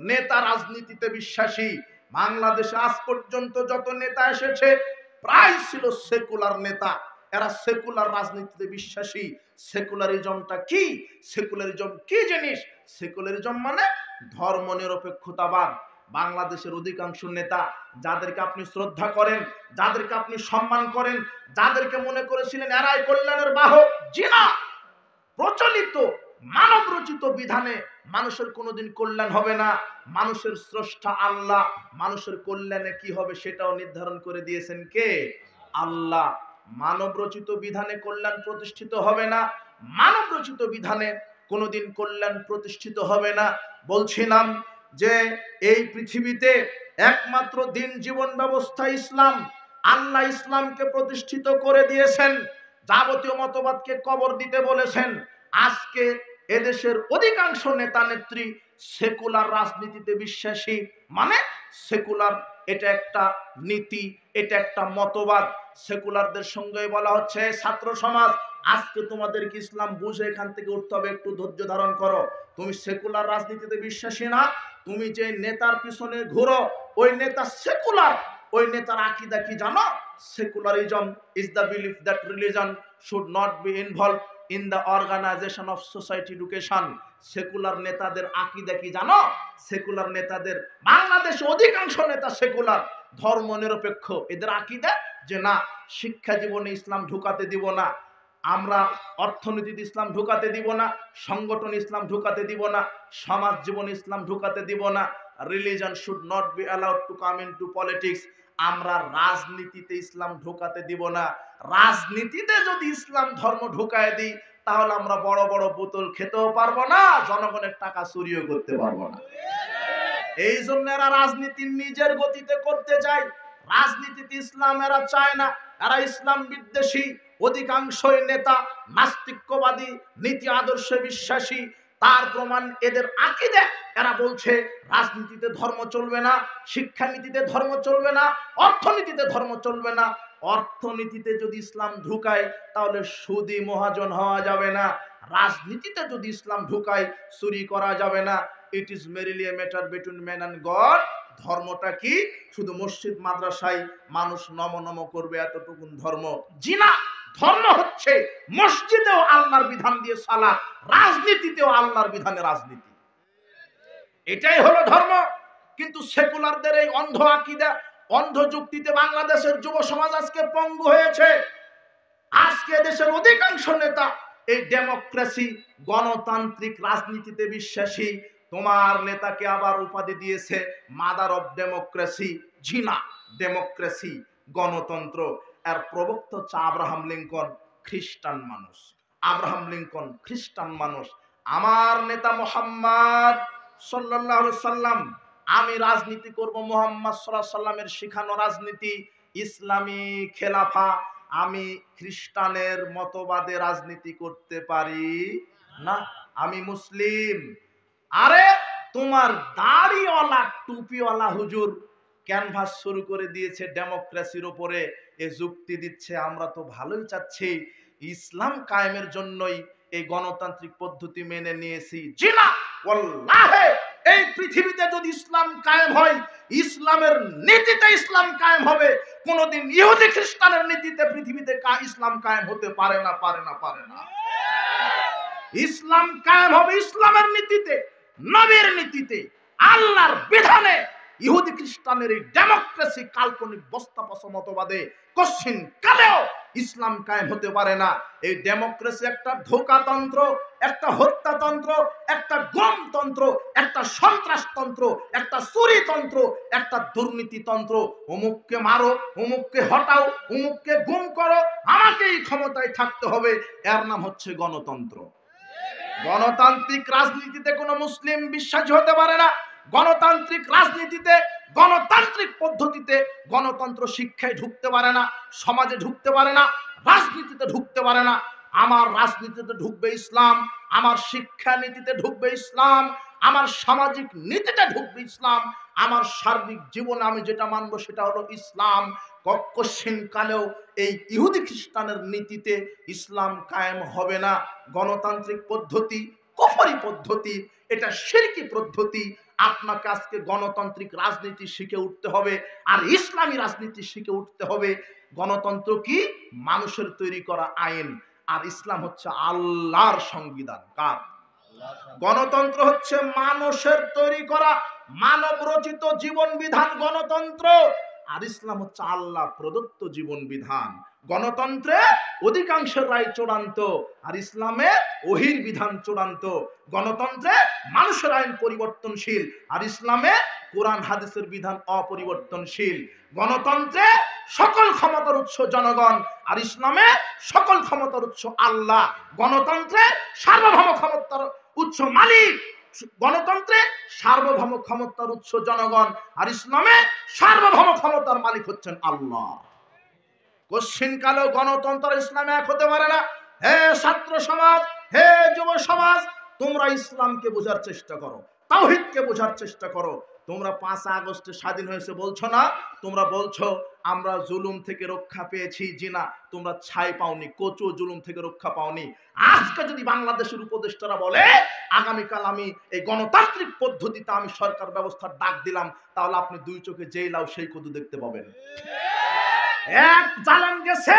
নেতা রাজনীতিতে বিশ্বাসী। বাংলাদেশে আজ পর্যন্ত যত নেতা এসেছে প্রায় ছিল সেকুলার নেতা। এরা সেকুলার রাজনীতিতে বিশ্বাসী। সেকুলারিজমটা কি? সেকুলারিজম কি জিনিস? সেকুলারিজম মানে ধর্ম নিরপেক্ষতাবাদ। বাংলাদেশের অধিকাংশ নেতা যাদেরকে আপনি শ্রদ্ধা করেন, যাদেরকে আপনি সম্মান করেন, যাদেরকে মনে করেছিলেন এরাই কল্যাণের বাহক, জি না। প্রচলিত মানব রচিত বিধানে মানুষের কোনোদিন কল্যাণ হবে না। মানুষের স্রষ্টা আল্লাহ। মানুষের কল্যাণে কি হবে সেটাও নির্ধারণ করে দিয়েছেন কে? আল্লাহ। মানব রচিত বিধানে কল্যাণ প্রতিষ্ঠিত হবে না। মানব রচিত বিধানে কোনোদিন কল্যাণ প্রতিষ্ঠিত হবে না। বলছিলাম যে এই পৃথিবীতে একমাত্র দিন জীবন ব্যবস্থা ইসলাম। আল্লাহ ইসলামকে প্রতিষ্ঠিত করে দিয়েছেন, যাবতীয় মতবাদকে কবর দিতে বলেছেন। আজকে এদেশের অধিকাংশ নেতা নেত্রী সেকুলার রাজনীতিতে বিশ্বাসী। মানে সেকুলার এটা একটা নীতি, এটা একটা মতবাদ। সেকুলারদের সঙ্গে বলা হচ্ছে ছাত্র সমাজ, আজকে তোমাদেরকে ইসলাম বুঝে এখান থেকে উঠতে হবে, একটু ধৈর্য ধারণ করো। তুমি সেকুলার রাজনীতিতে বিশ্বাসী না, তুমি যে নেতার পিছনে ঘুরো ওই নেতা সেকুলার। ওই নেতার আকীদা কি জানো? Secularism is the belief that religion should not be involve in the organisation of society education. Secular নেতাদের আকীদা কি জানো? সেকুলার নেতাদের, বাংলাদেশে অধিকাংশ নেতা সেকুলার, ধর্ম নিরপেক্ষ। এদের আকীদা যে না, শিক্ষা জীবনে ইসলাম ঢুকাতে দিব না, আমরা অর্থনীতিতে ইসলাম ঢুকাতে দিব না, সংগঠন ইসলাম ঢুকাতে দিব না, সমাজ জীবনে ইসলাম ঢুকাতে দিব না। Religion should not be allowed to come into politics. আমরা রাজনীতিতে ইসলাম ঢুকাতে দিব না। রাজনীতিতে যদি ইসলাম ধর্ম ঢুকায় দিই তাহলে আমরা বড় বড় বোতল খেতেও পারবো না, জনগণের টাকা চুরিও করতে পারবো না। এই জন্য এরা রাজনীতি নিজের গতিতে করতে চায়। রাজনীতিতে ইসলাম এরা চায় না, এরা ইসলাম বিদ্বেষী। অধিকাংশই নেতা নাস্তিক্যবাদী, নীতি আদর্শে বিশ্বাসী। তার প্রমাণ এদের আকীদা। এরা বলছে রাজনীতিতে ধর্ম চলবে না, শিক্ষানীতিতে ধর্ম চলবে না, অর্থনীতিতে ধর্ম চলবে না। অর্থনীতিতে যদি ইসলাম ঢুকায় তাহলে সুদী মহাজন হওয়া যাবে না। রাজনীতিতে যদি ইসলাম ঢুকায় চুরি করা যাবে না। It is merely a matter between man and God. ধর্মটা কি? শুধু মসজিদ মাদ্রাসায় মানুষ নম নম করবে এতটুকুন ধর্ম? জি না। ধর্ম হচ্ছে মসজিদেও আল্লাহর বিধান দিয়ে সালাত, রাজনীতিতেও আল্লাহর বিধানে রাজনীতি। এটাই হলো ধর্ম। কিন্তু সেকুলারদের এই অন্ধ আকীদা, অন্ধ যুক্তিতে বাংলাদেশের যুব সমাজ আজকে পঙ্গু হয়েছে। আজকে দেশের অধিকাংশ নেতা এই ডেমোক্রেসি, গণতান্ত্রিক রাজনীতিতে বিশ্বাসী। তোমার নেতাকে আবার উপাধি দিয়েছে মাদার অফ ডেমোক্রেসি। জি না, ডেমোক্রেসি, গণতন্ত্র এর প্রবক্তা হচ্ছে আব্রাহাম লিঙ্কন, খ্রিস্টান মানুষ। আব্রাহাম লিঙ্কন খ্রিস্টান মানুষ। আমার নেতা মুহাম্মদ সাল্লাল্লাহু আলাইহি সাল্লাম, আমি রাজনীতি করব মুহাম্মদ সাল্লাল্লাহু আলাইহি সাল্লামের শিখানো রাজনীতি, ইসলামী খেলাফা। আমি খ্রিস্টানের মতবাদে রাজনীতি করতে পারি না, আমি মুসলিম। আরে তোমার দাড়িওয়ালা টুপিওয়ালা হুজুর ক্যানভাস শুরু করে দিয়েছে ডেমোক্রেসির উপরে। এ যুক্তি দিচ্ছে আমরা তো ভালোই চাচ্ছি, ইসলাম কায়েমের জন্যই এই গণতান্ত্রিক পদ্ধতি মেনে নিয়েছি। জি না, ওয়াল্লাহি এই পৃথিবীতে যদি ইসলাম কায়েম হয়, ইসলামের নীতিতে ইসলাম কায়েম হবে। কোনদিন ইহুদি খ্রিস্টানের নীতিতে পৃথিবীতে ইসলাম কায়েম হতে পারে না, পারে না, পারে না। ইসলাম কায়েম হবে ইসলামের নীতিতে, নবীর নীতিতে, আল্লাহর বিধানে। ইহুদি খ্রিস্টানের এই ডেমোক্রেসি কাল্পনিক বস্তাপচা মতবাদে কশ্চিন কালেও ইসলাম কায়েম হতে পারে না। এই ডেমোক্রেসি একটা ধোঁকাতন্ত্র, একটা হত্যাতন্ত্র, একটা গণতন্ত্র, একটা সন্ত্রাসতন্ত্র, একটা চুরিতন্ত্র, একটা দুর্নীতিতন্ত্র। অমুককে মারো, অমুককে হটাও, অমুককে গুম করো, আমাকেই ক্ষমতায় থাকতে হবে, এর নাম হচ্ছে গণতন্ত্র। গণতান্ত্রিক রাজনীতিতে কোনো মুসলিম বিশ্বাসী হতে পারে না। গণতান্ত্রিক রাজনীতিতে, গণতান্ত্রিক পদ্ধতিতে গণতন্ত্র শিক্ষায় ঢুকতে পারে না, সমাজে ঢুকতে পারে না, রাজনীতিতে ঢুকতে পারে না। আমার রাজনীতিতে ঢুকবে ইসলাম, আমার শিক্ষা নীতিতে ঢুকবে ইসলাম, আমার সামাজিক নীতিতে ঢুকবে ইসলাম, আমার সার্বিক জীবনে আমি যেটা মানবো সেটা হলো ইসলাম। কশ্চিন কালেও এই ইহুদি খ্রিস্টানের নীতিতে ইসলাম কায়েম হবে না। গণতান্ত্রিক পদ্ধতি কুফরি পদ্ধতি, এটা শিরকি পদ্ধতি। আপনাকে আজকে গণতান্ত্রিক রাজনীতি শিখে উঠতে হবে, আর ইসলামী রাজনীতি শিখে উঠতে হবে। গণতন্ত্র কি? মানুষের তৈরি করা আইন, আর ইসলাম হচ্ছে আল্লাহর সংবিধান। কার? গণতন্ত্র হচ্ছে মানুষের তৈরি করা মানব রচিত জীবন বিধান গণতন্ত্র, আর ইসলাম হচ্ছে আল্লাহ প্রদত্ত জীবন বিধান। গণতন্ত্রে অধিকাংশের রায় চূড়ান্ত, আর ইসলামে ওহির বিধান চূড়ান্ত। গণতন্ত্রে মানুষের আইন পরিবর্তনশীল, আর ইসলামে কোরআন হাদিসের বিধান অপরিবর্তনশীল। গণতন্ত্রে সকল ক্ষমতার উৎস জনগণ, আর ইসলামে সকল ক্ষমতার উৎস আল্লাহ। গণতন্ত্রে সার্বভৌম ক্ষমতার উৎস মালিক, গণতন্ত্রে সার্বভৌম ক্ষমতার উৎস জনগণ, আর ইসলামে সার্বভৌম ক্ষমতার মালিক হচ্ছেন আল্লাহ। কশ্চিন কালেও গণতন্ত্র ইসলামে এক হতে পারে না। হে ছাত্র সমাজ, হে যুব সমাজ, তোমরা ইসলামকে বোঝার চেষ্টা করো, তাওহীদকে বোঝার চেষ্টা করো। তোমরা 5 আগস্টে স্বাধীন হয়েছে বলছো না? তোমরা বলছো আমরা জুলুম থেকে রক্ষা পেয়েছি। জি না, তোমরা ছাই পাওনি, কচু জুলুম থেকে রক্ষা পাওনি। আজকে যদি বাংলাদেশের উপদেষ্টারা বলে আগামীকাল আমি এই গণতান্ত্রিক পদ্ধতিতে আমি সরকার ব্যবস্থার ডাক দিলাম, তাহলে আপনি 2 চোখে যেই লাও সেই কদু দেখতে পাবেন। এক জালেম গেছে,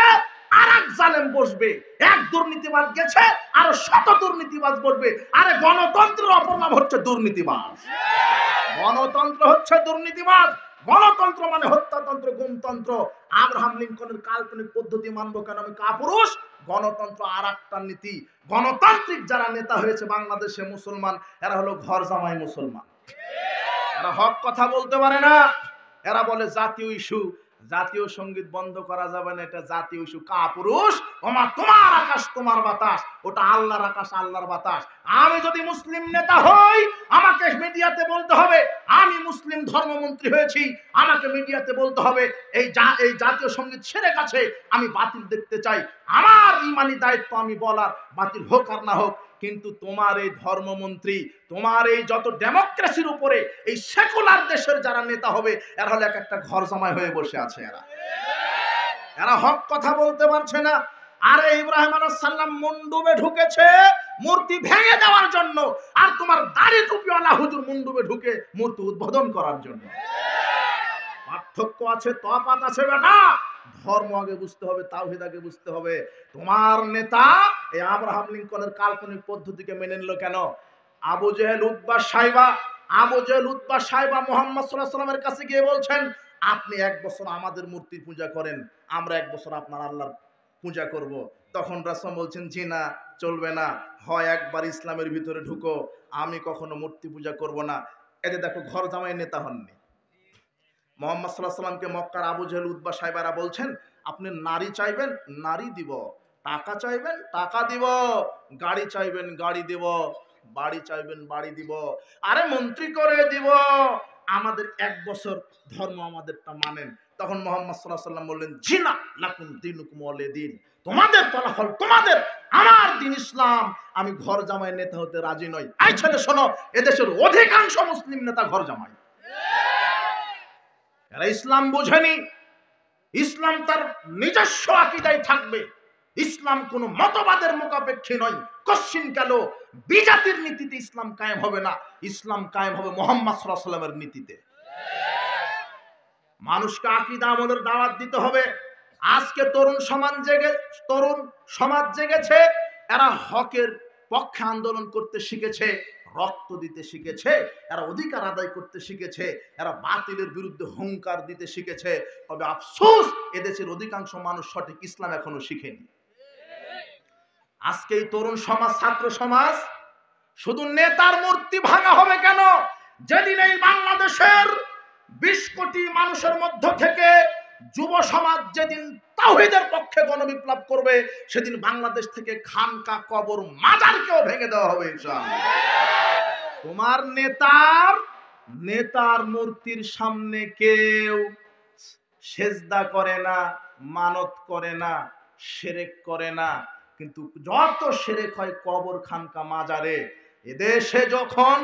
আর এক জালেম বসবে। এক দুর্নীতিবাজ গেছে, আর 100 দুর্নীতিবাজ বসবে। আরে গণতন্ত্রের অপর নাম হচ্ছে দুর্নীতিবাজ। গণতন্ত্র হচ্ছে দুর্নীতিবাজ। গণতন্ত্র মানে হত্যাতন্ত্র, গুমতন্ত্র। আব্রাহাম লিঙ্কনের কাল্পনিক পদ্ধতি মানবো কেন? আমি কাপুরুষ। গণতন্ত্র আর একটা নীতি। গণতান্ত্রিক যারা নেতা হয়েছে বাংলাদেশে মুসলমান, এরা হলো ঘর জামাই মুসলমান। এরা হক কথা বলতে পারে না। এরা বলে জাতীয় ইস্যু, জাতীয় সঙ্গীত বন্ধ করা যাবে না, এটা জাতীয় ইস্যু। কাপুরুষ। ওমা তোমার আকাশ তোমার বাতাস, ওটা আল্লাহর আকাশ আল্লাহর বাতাস। আমি যদি মুসলিম নেতা হই, আমাকে মিডিয়াতে বলতে হবে আমি মুসলিম ধর্মমন্ত্রী হয়েছি। আমাকে মিডিয়াতে বলতে হবে এই জাতীয় সঙ্গীত ছেড়ে গেছে, আমি বাতিল দেখতে চাই। আমার ইমানি দায়িত্ব আমি বলার, বাতিল হোক আর না হোক। কিন্তু তোমার এই ধর্মমন্ত্রী, তোমার এই যত ডেমোক্রেসির উপরে এই সেকুলার দেশের যারা নেতা হবে, এরা হলো এক একটা ঘর জামাই হয়ে বসে আছে। এরা হক কথা বলতে পারছে না। আরে ইব্রাহিম আলাইহিস সালাম মন্ডপে ঢুকেছে মূর্তি ভেঙে দেওয়ার জন্য, আর তোমার দাড়ি টুপিওয়ালা হুজুর মন্ডপে ঢুকে মূর্তি উদ্বোধন করার জন্য। পার্থক্য আছে, তফাৎ আছে বেটা। ধর্ম আগে বুঝতে হবে, তাওহীদ আগে বুঝতে হবে। তোমার নেতা এই আব্রাহাম লিঙ্কনের কাল্পনিক পদ্ধতিকে মেনে নিল কেন? আবু জেহেল, উতবা, সাইবা। আবু জেহেল, উতবা, সাইবা মুহাম্মদ সাল্লাল্লাহু আলাইহি ওয়াসাল্লামের কাছে গিয়ে বলছেন, আপনি 1 বছর আমাদের মূর্তি পূজা করেন, আমরা 1 বছর আপনার আল্লাহর পূজা করব। তখন রাসূল বলছেন, জি না, চলবে না। হয় একবার ইসলামের ভিতরে ঢুকো, আমি কখনো মূর্তি পূজা করব না। এতে দেখো ঘর জামাই নেতা হননি। মুহাম্মদ সাল্লাল্লাহু আলাইহি ওয়াসাল্লামকে মক্কার আবু জেহেল, উতবা, সাইবারা বলছেন, আপনি নারী চাইবেন, নারী দিব। টাকা চাইবেন, টাকা দিব। গাড়ি চাইবেন, গাড়ি দিব। বাড়ি চাইবেন, বাড়ি দিব। আরে মন্ত্রী করে দিব। আমাদের 1 বছর ধর্ম আমাদেরটা মানেন। তখন মুহাম্মদ সাল্লাল্লাহু আলাইহি ওয়াসাল্লাম বললেন, জি না, লাকুম দীনুকুম ওয়ালিয়া দীন। তোমাদের ফলাফল তোমাদের, আমার দিন ইসলাম। আমি ঘর জামাই নেতা হতে রাজি নই। এই ছেলে শোনো, এদেশের অধিকাংশ মুসলিম নেতা ঘর জামাই। এরা ইসলাম বোঝেনি। ইসলাম তার নিজস্ব আকীদায় থাকবে। ইসলাম কোন মতবাদের মুখাপেক্ষী নয়। কশ্চিন কালো বিজাতির নীতিতে ইসলাম কায়েম হবে না, ইসলাম কায়েম হবে মুহাম্মদ সাল্লাল্লাহু আলাইহি ওয়াসাল্লামের নীতিতে। মানুষকে আকীদা আমলের দাওয়াত দিতে হবে। আজকে তরুণ সমাজ জেগেছে, এরা হকের পক্ষে আন্দোলন করতে শিখেছে, রক্ত দিতে শিখেছে, এরা অধিকার আদায় করতে শিখেছে, এরা বাতিলের বিরুদ্ধে হুঙ্কার দিতে শিখেছে। তবে আফসোস, এদেশের অধিকাংশ মানুষ সঠিক ইসলাম এখনো শিখেনি। আজকে এই তরুণ সমাজ, ছাত্র সমাজ, শুধু নেতার মূর্তি ভাঙা হবে কেন? যেদিন এই বাংলাদেশের 20 কোটি মানুষের মধ্য থেকে যুব সমাজ যেদিন তাওহীদের পক্ষে গণবিপ্লব করবে, সেদিন বাংলাদেশ থেকে খানকা, কবর, মাজারকেও ভেঙে দেওয়া হবে ইনশাআল্লাহ। তোমার নেতার মূর্তির সামনে কেউ সেজদা করে না, মানত করে না, শিরক করে না, কিন্তু যত শিরক হয় কবর, খানকা, মাজারে। এদেশে যখন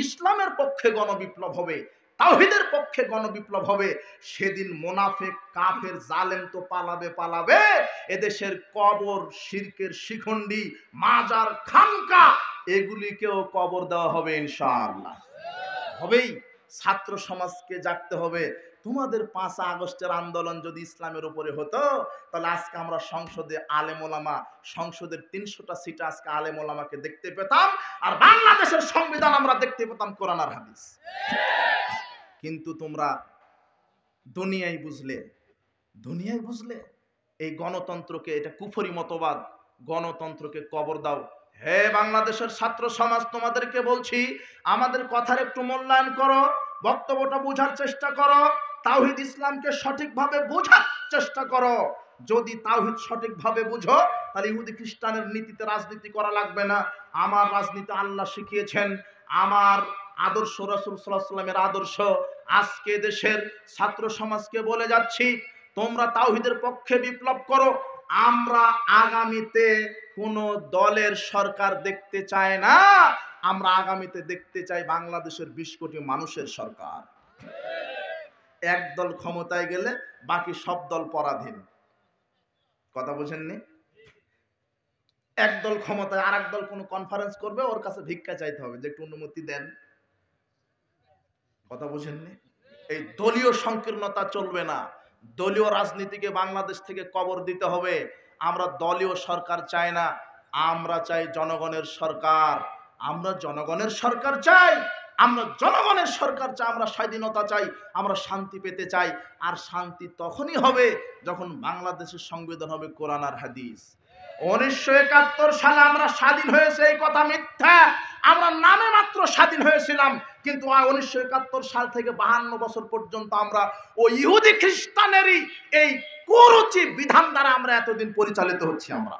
ইসলামের পক্ষে গণবিপ্লব হবে, তাওহীদের পক্ষে গণবিপ্লব হবে, সেদিন মুনাফিক, কাফের, জালেম তো পালাবে। এদেশের কবর, শিরকের শিখণ্ডী, মাজার, খানকা, এগুলিকেও কবর দেওয়া হবে ইনশাআল্লাহ। হবেই। ছাত্র সমাজকে জাগতে হবে। তোমাদের 5 আগস্টের আন্দোলন যদি ইসলামের উপরে হতো, তাহলে আজকে আমরা সংসদে আলেম ওলামা, সংসদের 300টা সিটে আজকে আলেম ওলামাকে দেখতে পেতাম, আর বাংলাদেশের সংবিধান আমরা দেখতে পেতাম কোরআন আর হাদিস। কিন্তু তোমরা দুনিয়ায় বুঝলে এই গণতন্ত্রকে, এটা কুফরি মতবাদ, গণতন্ত্রকে কবর দাও। হে বাংলাদেশের ছাত্র সমাজ, তোমাদেরকে বলছি, আমাদের কথার একটু মূল্যায়ন করো, বক্তব্যটা বোঝার চেষ্টা করো, তাওহীদ ইসলামকে সঠিকভাবে বোঝার চেষ্টা করো। যদি তাওহীদ সঠিকভাবে বুঝো, তাহলে ইহুদি খ্রিস্টানের নীতিতে রাজনীতি করা লাগবে না। আমার রাজনীতি আল্লাহ শিখিয়েছেন, আমার আদর্শ রাসূল সাল্লাল্লাহু আলাইহি ওয়াসাল্লামের আদর্শ। আজকে দেশের ছাত্র সমাজকে বলে যাচ্ছি, তোমরা তাওহীদের পক্ষে বিপ্লব করো। আমরা আগামীতে কোন দলের সরকার দেখতে চাই না, আমরা আগামীতে দেখতে চাই বাংলাদেশের 20 কোটি মানুষের সরকার। এক দল ক্ষমতায় গেলে বাকি সব দল পরাধীন। কথা বুঝেননি? এক দল ক্ষমতায়, আর এক দল কোন কনফারেন্স করবে, ওর কাছে ভিক্ষা চাইতে হবে যে একটু অনুমতি দেন। কথা বুঝেননি? এই দলীয় সংকীর্ণতা চলবে না। দলীয় রাজনীতিকে বাংলাদেশ থেকে কবর দিতে হবে। আমরা দলীয় সরকার চাই না, আমরা চাই জনগণের সরকার। আমরা জনগণের সরকার চাই, আমরা স্বাধীনতা চাই, আমরা শান্তি পেতে চাই। আর শান্তি তখনই হবে যখন বাংলাদেশের সংবিধান হবে কোরআন আর হাদিস। 1971 সালে আমরা স্বাধীন হয়েছে, এই কথা মিথ্যা। আমরা নামে মাত্র স্বাধীন হয়েছিলাম, কিন্তু 1971 সাল থেকে 52 বছর পর্যন্ত আমরা ওই ইহুদি খ্রিস্টানেরই এই কুরুচি বিধান দ্বারা আমরা এতদিন পরিচালিত হচ্ছি। আমরা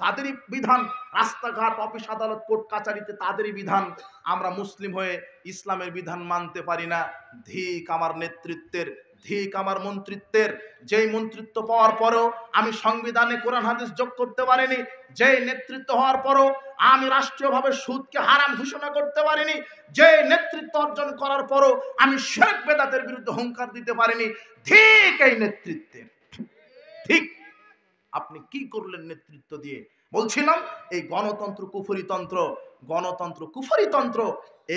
তাদেরই বিধান, রাস্তাঘাট, অফিস আদালত, কোর্ট কাচারিতে তাদেরই বিধান। আমরা মুসলিম হয়ে ইসলামের বিধান মানতে পারি না। ধিক আমার নেতৃত্বের, ধিক আমার মন্ত্রিত্বের। যেই মন্ত্রিত্ব পাওয়ার পরেও আমি সংবিধানে কোরআন হাদিস যোগ করতে পারিনি, যেই নেতৃত্ব হওয়ার পরেও আমি রাষ্ট্রীয়ভাবে সুদকে হারাম ঘোষণা করতে পারিনি, যে নেতৃত্ব অর্জন করার পরও আমি শিরক বেদাতের বিরুদ্ধে হুঙ্কার দিতে পারিনি, ঠিক এই নেতৃত্বের। ঠিক আপনি কি করলেন নেতৃত্ব দিয়ে? বলছিলাম এই গণতন্ত্র কুফরিতন্ত্র,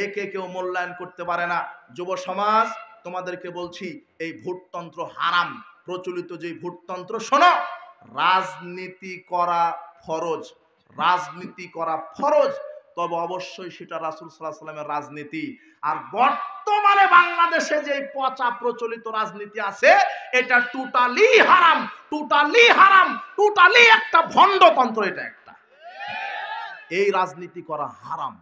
একে কেউ মূল্যায়ন করতে পারে না। যুব সমাজ, তোমাদেরকে বলছি, এই ভোটতন্ত্র হারাম। প্রচলিত যে ভোটতন্ত্র, শোনো, রাজনীতি করা ফরজ, তবে অবশ্যই সেটা রাসূল সাল্লাল্লাহু আলাইহি ওয়াসাল্লামের রাজনীতি। আর বর্তমানে বাংলাদেশে যে পচা প্রচলিত রাজনীতি আছে, এটা টোটালি হারাম, টোটালি একটা ভণ্ডতন্ত্র। এটা একটা, এই রাজনীতি করা হারাম।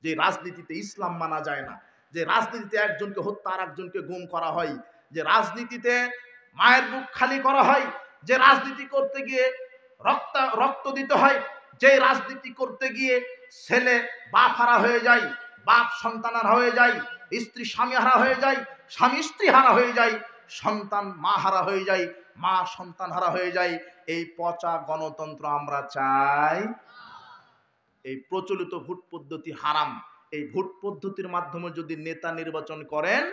যে রাজনীতিতে ইসলাম মানা যায় না, যে রাজনীতিতে একজনকে হত্যা আর একজনকে গুম করা হয়, যে রাজনীতিতে মায়ের বুক খালি করা হয়, যে রাজনীতি করতে গিয়ে রক্ত দিতে হয়, যে রাজনীতি করতে গিয়ে ছেলে বাপ হারা হয়ে যায়, বাপ সন্তান হারা হয়ে যায়, স্ত্রী স্বামী হারা হয়ে যায়, স্বামী স্ত্রী হারা হয়ে যায়, সন্তান মা হারা হয়ে যায়, মা সন্তান হারা হয়ে যায়। এই পচা গণতন্ত্র আমরা চাই। এই প্রচলিত ভোট পদ্ধতি হারাম। এই ভোট পদ্ধতির মাধ্যমে যদি নেতা নির্বাচন করেন,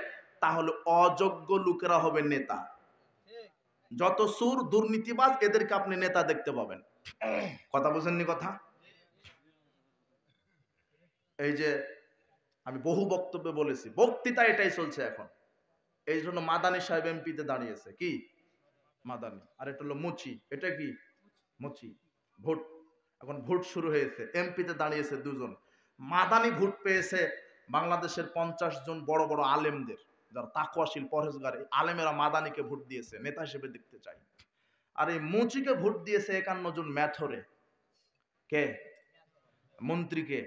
তাহলে অযোগ্য লোকেরা হবে নেতা। যত সুর, দুর্নীতিবাজ, এদেরকে আপনি নেতা দেখতে পাবেন। কথা বুঝেননি? কথা এই যে আমি বহু বক্তব্যে বলেছি, বক্তৃতা এটাই চলছে এখন। এই জন্য মাদানী সাহেব এমপিতে দাঁড়িয়েছে, কি মাদানী, আর এটা হলো মুচি, এটা কি মুচি। ভোট এখন ভোট শুরু হয়েছে, এমপিতে দাঁড়িয়েছে দুজন। মাদানী ভোট পেয়েছে বাংলাদেশের 50 জন বড় বড় আলেমদের, যারা তাকওয়াশীল পরহেজগার, আলেমেরা মাদানীকে ভোট দিয়েছে, নেতা হিসেবে দেখতে চাই। আর এই মুচিকে ভোট দিয়েছে 51 জন ম্যাথরে। কে? মন্ত্রীকে।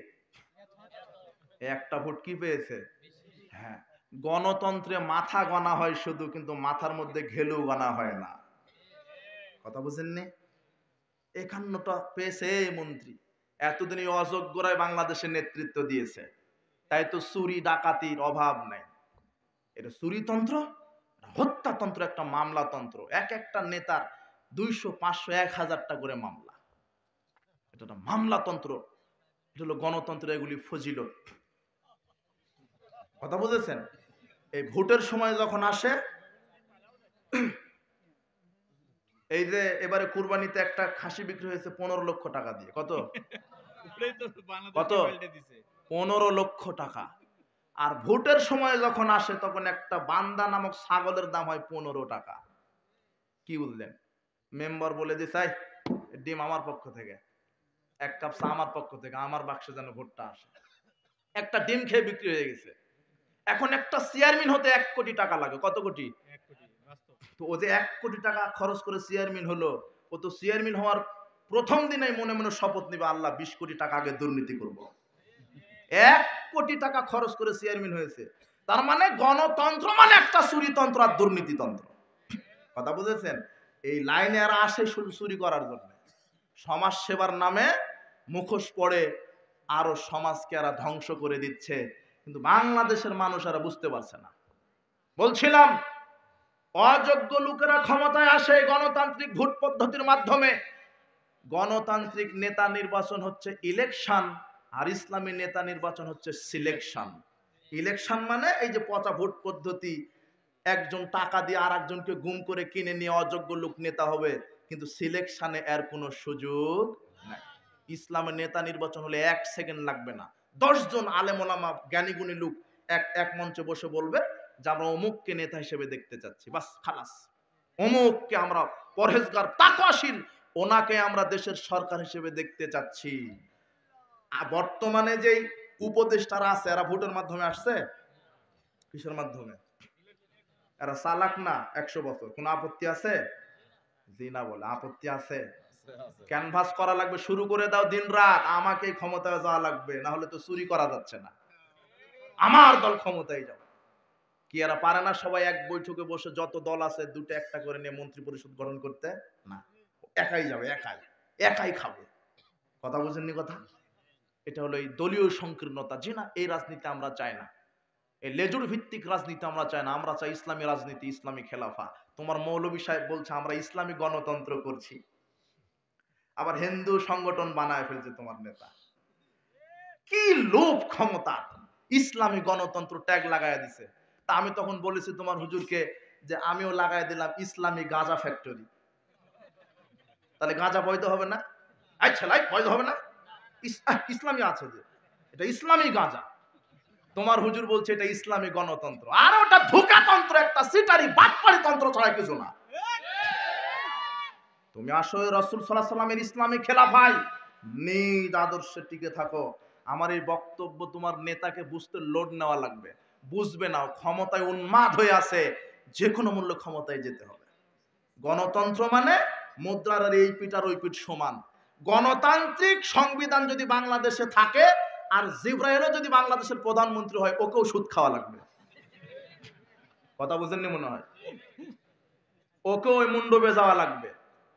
একটা ভোট কি পেয়েছে? হ্যাঁ, গণতন্ত্রে মাথা গণা হয় শুধু, কিন্তু মাথার মধ্যে ঘেলু গণা হয় না। কথা বুঝেননি? 51টা পেয়েছে এই মন্ত্রী। এতদিন এই অযোগ্যরাই বাংলাদেশের নেতৃত্ব দিয়েছে, তাই তো চুরি ডাকাতির অভাব নাই। এটা চুরিতন্ত্র, হত্যাতন্ত্র, একটা মামলাতন্ত্র। এক একটা নেতার 200, 500, 1000টা করে মামলা। এটা একটা মামলাতন্ত্র। এটা হলো গণতন্ত্র, এগুলি ফজিলত। কথা বুঝেছেন? এই ভোটের সময় যখন আসে, এই যে এবারে কুরবানিতে একটা খাসি বিক্রি হয়েছে 15 লক্ষ টাকা দিয়ে। কত? কত? 15 লক্ষ টাকা। আর ভোটের সময় যখন আসে তখন একটা বান্দা নামক ছাগলের দাম হয় 15 টাকা। কি বুঝলেন? মেম্বার বলে দিছে, ডিম আমার পক্ষ থেকে, 1 কাপ চা আমার পক্ষ থেকে, আমার বাক্সে যেন ভোটটা আসে। একটা ডিম খেয়ে বিক্রি হয়ে গেছে। এখন একটা চেয়ারম্যান হতে 1 কোটি টাকা লাগে। কত কোটি? 1 কোটি। তো ও যে 1 কোটি টাকা খরচ করে চেয়ারম্যান হলো, ও তো চেয়ারম্যান হওয়ার প্রথম দিনেই মনে মনে শপথ নিবে, আল্লাহ 20 কোটি টাকা আগে দুর্নীতি করব। 1 কোটি টাকা খরচ করে চেয়ারম্যান হয়েছে। তার মানে গণতন্ত্র মানে একটা চুরিতন্ত্র আর দুর্নীতিতন্ত্র। কথা বুঝেছেন? এই লাইনে আর আসে শুধু চুরি করার জন্য। সমাজ সেবার নামে মুখোশ পড়ে আরো সমাজকে এরা ধ্বংস করে দিচ্ছে, কিন্তু বাংলাদেশের মানুষ এরা বুঝতে পারছে না। বলছিলাম, অযোগ্য লোকেরা ক্ষমতায় আসে গণতান্ত্রিক ভোট পদ্ধতির মাধ্যমে। গণতান্ত্রিক নেতা নির্বাচন হচ্ছে ইলেকশন, আর ইসলামী নেতা নির্বাচন হচ্ছে সিলেকশন। ইলেকশন মানে এই যে পচা ভোট পদ্ধতি, একজন টাকা দিয়ে আর একজনকে গুম করে কিনে নিয়ে অযোগ্য লোক নেতা হবে, কিন্তু সিলেকশনে এর কোনো সুযোগ নাই। ইসলামের নেতা নির্বাচন হলে 1 সেকেন্ড লাগবে না, 10 জন আলেম ওলামা জ্ঞানীগুণী লোক এক মঞ্চে বসে বলবে যে আমরা অমুককে নেতা হিসেবে দেখতে চাচ্ছি, বাস খালাস। অমুককে আমরা পরহেজগার তাকওয়াশীল, ওনাকে আমরা দেশের সরকার হিসেবে দেখতে চাচ্ছি। আর বর্তমানে যেই উপদেষ্টারা আছে, এরা ভোটের মাধ্যমে আসছে, কিসের মাধ্যমে? এরা চালাক না 100 বছর। কোন আপত্তি আছে? জি না বলে আপত্তি আছে। ক্যানভাস করা লাগবে, শুরু করে দাও দিন রাত, আমাকে ক্ষমতায় যাওয়া লাগবে, না হলে তো চুরি করা যাচ্ছে না, আমার দল ক্ষমতায় যাও। কি এরা পারে না সবাই এক বৈঠকে বসে যত দল আছে দুটো একটা করে নিয়ে মন্ত্রী পরিষদ গঠন করতে? না, একাই যাবে, একাই খাবে। কথা বুঝেননি কথা? এটা হলো এই দলীয় সংকীর্ণতা। জি না, এই রাজনীতি আমরা চাই না। এই লেজুর ভিত্তিক রাজনীতি আমরা চাই না। আমরা চাই ইসলামী রাজনীতি, ইসলামী খেলাফা। তোমার মৌলভী সাহেব বলছে আমরা ইসলামী গণতন্ত্র করছি, আবার হিন্দু সংগঠন বানায় ফেলছে তোমার নেতা। কি লোভ ক্ষমতা! ইসলামী গণতন্ত্র ট্যাগ লাগায় দিছে। তা আমি তখন বলেছি তোমার হুজুরকে যে আমিও লাগাই দিলাম ইসলামী গাঁজা ফ্যাক্টরি। তাহলে গাঁজা বৈধ হবে না? আচ্ছা লাই বৈধ হবে না? ইসলামী আছে যে, এটা ইসলামী গাঁজা। তোমার হুজুর বলছে এটা ইসলামী গণতন্ত্র, আর ওটা ধোঁকাতন্ত্র, একটা সিটারি বাটপাড়ি তন্ত্র ছাড়া কিছু না। তুমি আসো রাসূল সাল্লাল্লাহু আলাইহি ওয়াসাল্লামের ইসলামী খেলাফায় নিজ আদর্শে টিকে থাকো। আমার এই বক্তব্য তোমার নেতাকে বুঝতে লোড নেওয়া লাগবে, বুঝবে না, ক্ষমতায় উন্মাদ হয়ে আছে, যে কোনো মূল্যে ক্ষমতায় যেতে হবে। গণতন্ত্র মানে মুদ্রার এই পিঠ আর ওই পিঠ সমান। গণতান্ত্রিক সংবিধান যদি বাংলাদেশে থাকে, আর জিব্রাইলও যদি বাংলাদেশের প্রধানমন্ত্রী হয়, ওকেও সুদ খাওয়া লাগবে। কথা বুঝেননি মনে হয়? ওকেও ওই মুন্ডবে যাওয়া লাগবে।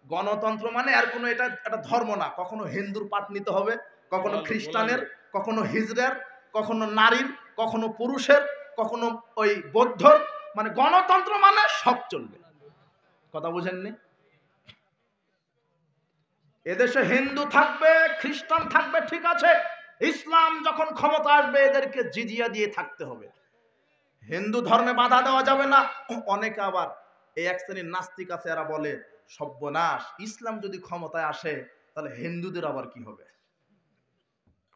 গণতন্ত্র মানে আর কোনো এটা একটা ধর্ম না। কখনো হিন্দুর পাট নিতে হবে, কখনো খ্রিস্টানের, কখনো হিজড়ার, কখনো নারীর, কখনো পুরুষের, কখনো ওই বৌদ্ধর। মানে গণতন্ত্র মানে সব চলবে। কথা বুঝেননি? এদেশে হিন্দু থাকবে, খ্রিস্টান থাকবে, ঠিক আছে। ইসলাম যখন ক্ষমতা আসবে এদেরকে জিজিয়া দিয়ে থাকতে হবে। হিন্দু ধর্মে বাধা দেওয়া যাবে না। অনেকে আবার এই এক শ্রেণীর নাস্তিক আছে, এরা বলে সর্বনাশ, ইসলাম যদি ক্ষমতায় আসে তাহলে হিন্দুদের আবার কি হবে?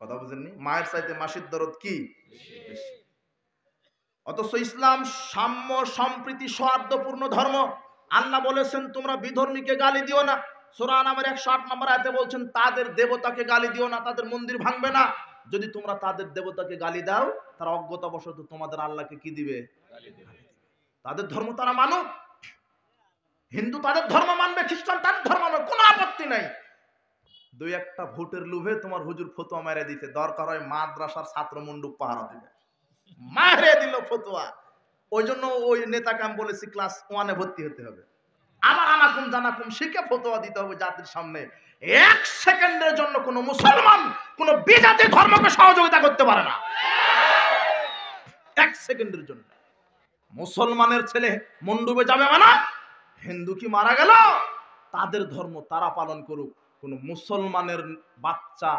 কথা বুঝেননি? মায়ের চাইতে মাসির দরদ কি বেশি। অথচ ইসলাম সাম্য, সম্প্রীতি, সৌহার্দ্যপূর্ণ ধর্ম। আল্লাহ বলেছেন তোমরা বিধর্মীকে গালি দিও না। সূরা আনামের 108 নম্বর আয়াতে বলছেন তাদের দেবতাকে গালি দিও না, তাদের মন্দির ভাঙবে না। যদি তোমরা তাদের দেবতাকে গালি দাও, তারা অজ্ঞতাবশত তোমাদের আল্লাহকে কি দিবে? গালি দিবে। তাদের ধর্ম তারা মানুক। হিন্দু তাদের ধর্ম মানবে, খ্রিস্টান তাদের ধর্ম মানবে, কোনো আপত্তি নাই। দুই একটা ভোটের লোভে তোমার হুজুর ফতোয়া মেরে দিতে, দরকার হয় মাদ্রাসার ছাত্র মন্ডপ পাহারা দিবে, মারে দিল ফতোয়া। ওই জন্য ওই নেতাকে আমি বলেছি ক্লাস 1-এ ভর্তি হতে হবে, আমার আনাকুম জানাকুম শিখে ফতোয়া দিতে হবে জাতির সামনে। এক সেকেন্ডের জন্য কোন মুসলমান কোন বিজাতি ধর্মকে সহযোগিতা করতে পারে না, এক সেকেন্ডের জন্য। মুসলমানের ছেলে মন্ডপে যাবে মানে হিন্দু কি মারা গেল, তাদের ধর্ম তারা পালন করুক। কোন মুসলমানের বাচ্চা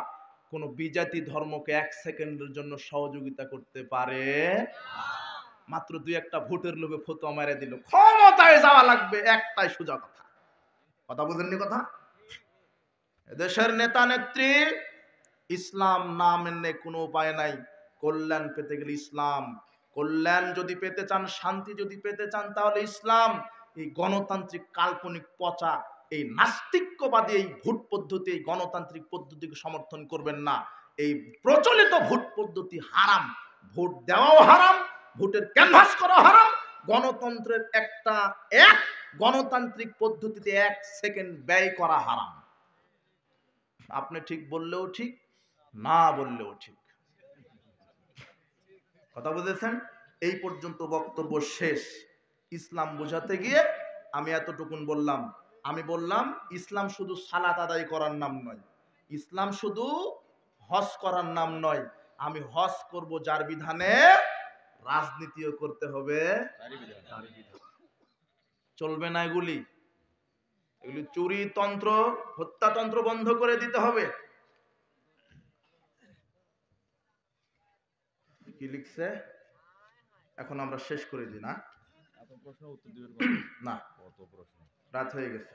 কোন বিজাতি ধর্মকে এক সেকেন্ডের জন্য সহযোগিতা করতে পারে? মাত্র দুই একটা ভোটের লোভে ফতোয়া মেরে দিল, ক্ষমতায় যাওয়া লাগবে, একটাই সোজা কথা। কথা বুঝেননি কথা? দেশের নেতা নেত্রী ইসলাম না মেনে কোনো উপায় নাই। কল্যাণ পেতে গেলে ইসলাম, কল্যাণ যদি পেতে চান, শান্তি যদি পেতে চান, তাহলে ইসলাম। এই গণতান্ত্রিক কাল্পনিক পচা, এই নাস্তিক্যবাদী এই ভোট পদ্ধতি, এই গণতান্ত্রিক পদ্ধতিকে সমর্থন করবেন না। এই প্রচলিত ভোট পদ্ধতি হারাম, ভোট দেওয়াও হারাম, ভোটের ক্যানভাস করা হারাম। গণতন্ত্রের এক গণতান্ত্রিক পদ্ধতিতে 1 সেকেন্ড ব্যয় করা হারাম। আপনি ঠিক বললেও ঠিক, না বললেও ঠিক। কথা বুঝেছেন? এই পর্যন্ত বক্তব্য শেষ। ইসলাম বোঝাতে গিয়ে আমি এতটুকুন বললাম। আমি বললাম ইসলাম শুধু সালাত আদায় করার নাম নয়, ইসলাম শুধু হজ করার নাম নয়। আমি হজ করব যার বিধানে, রাজনীতিও করতে হবে তার বিধানে। চলবে না এগুলি চুরি তন্ত্র, হত্যাতন্ত্র বন্ধ করে দিতে হবে। কি লিখছে এখন আমরা শেষ করে দিই না? না, রাত হয়ে গেছে।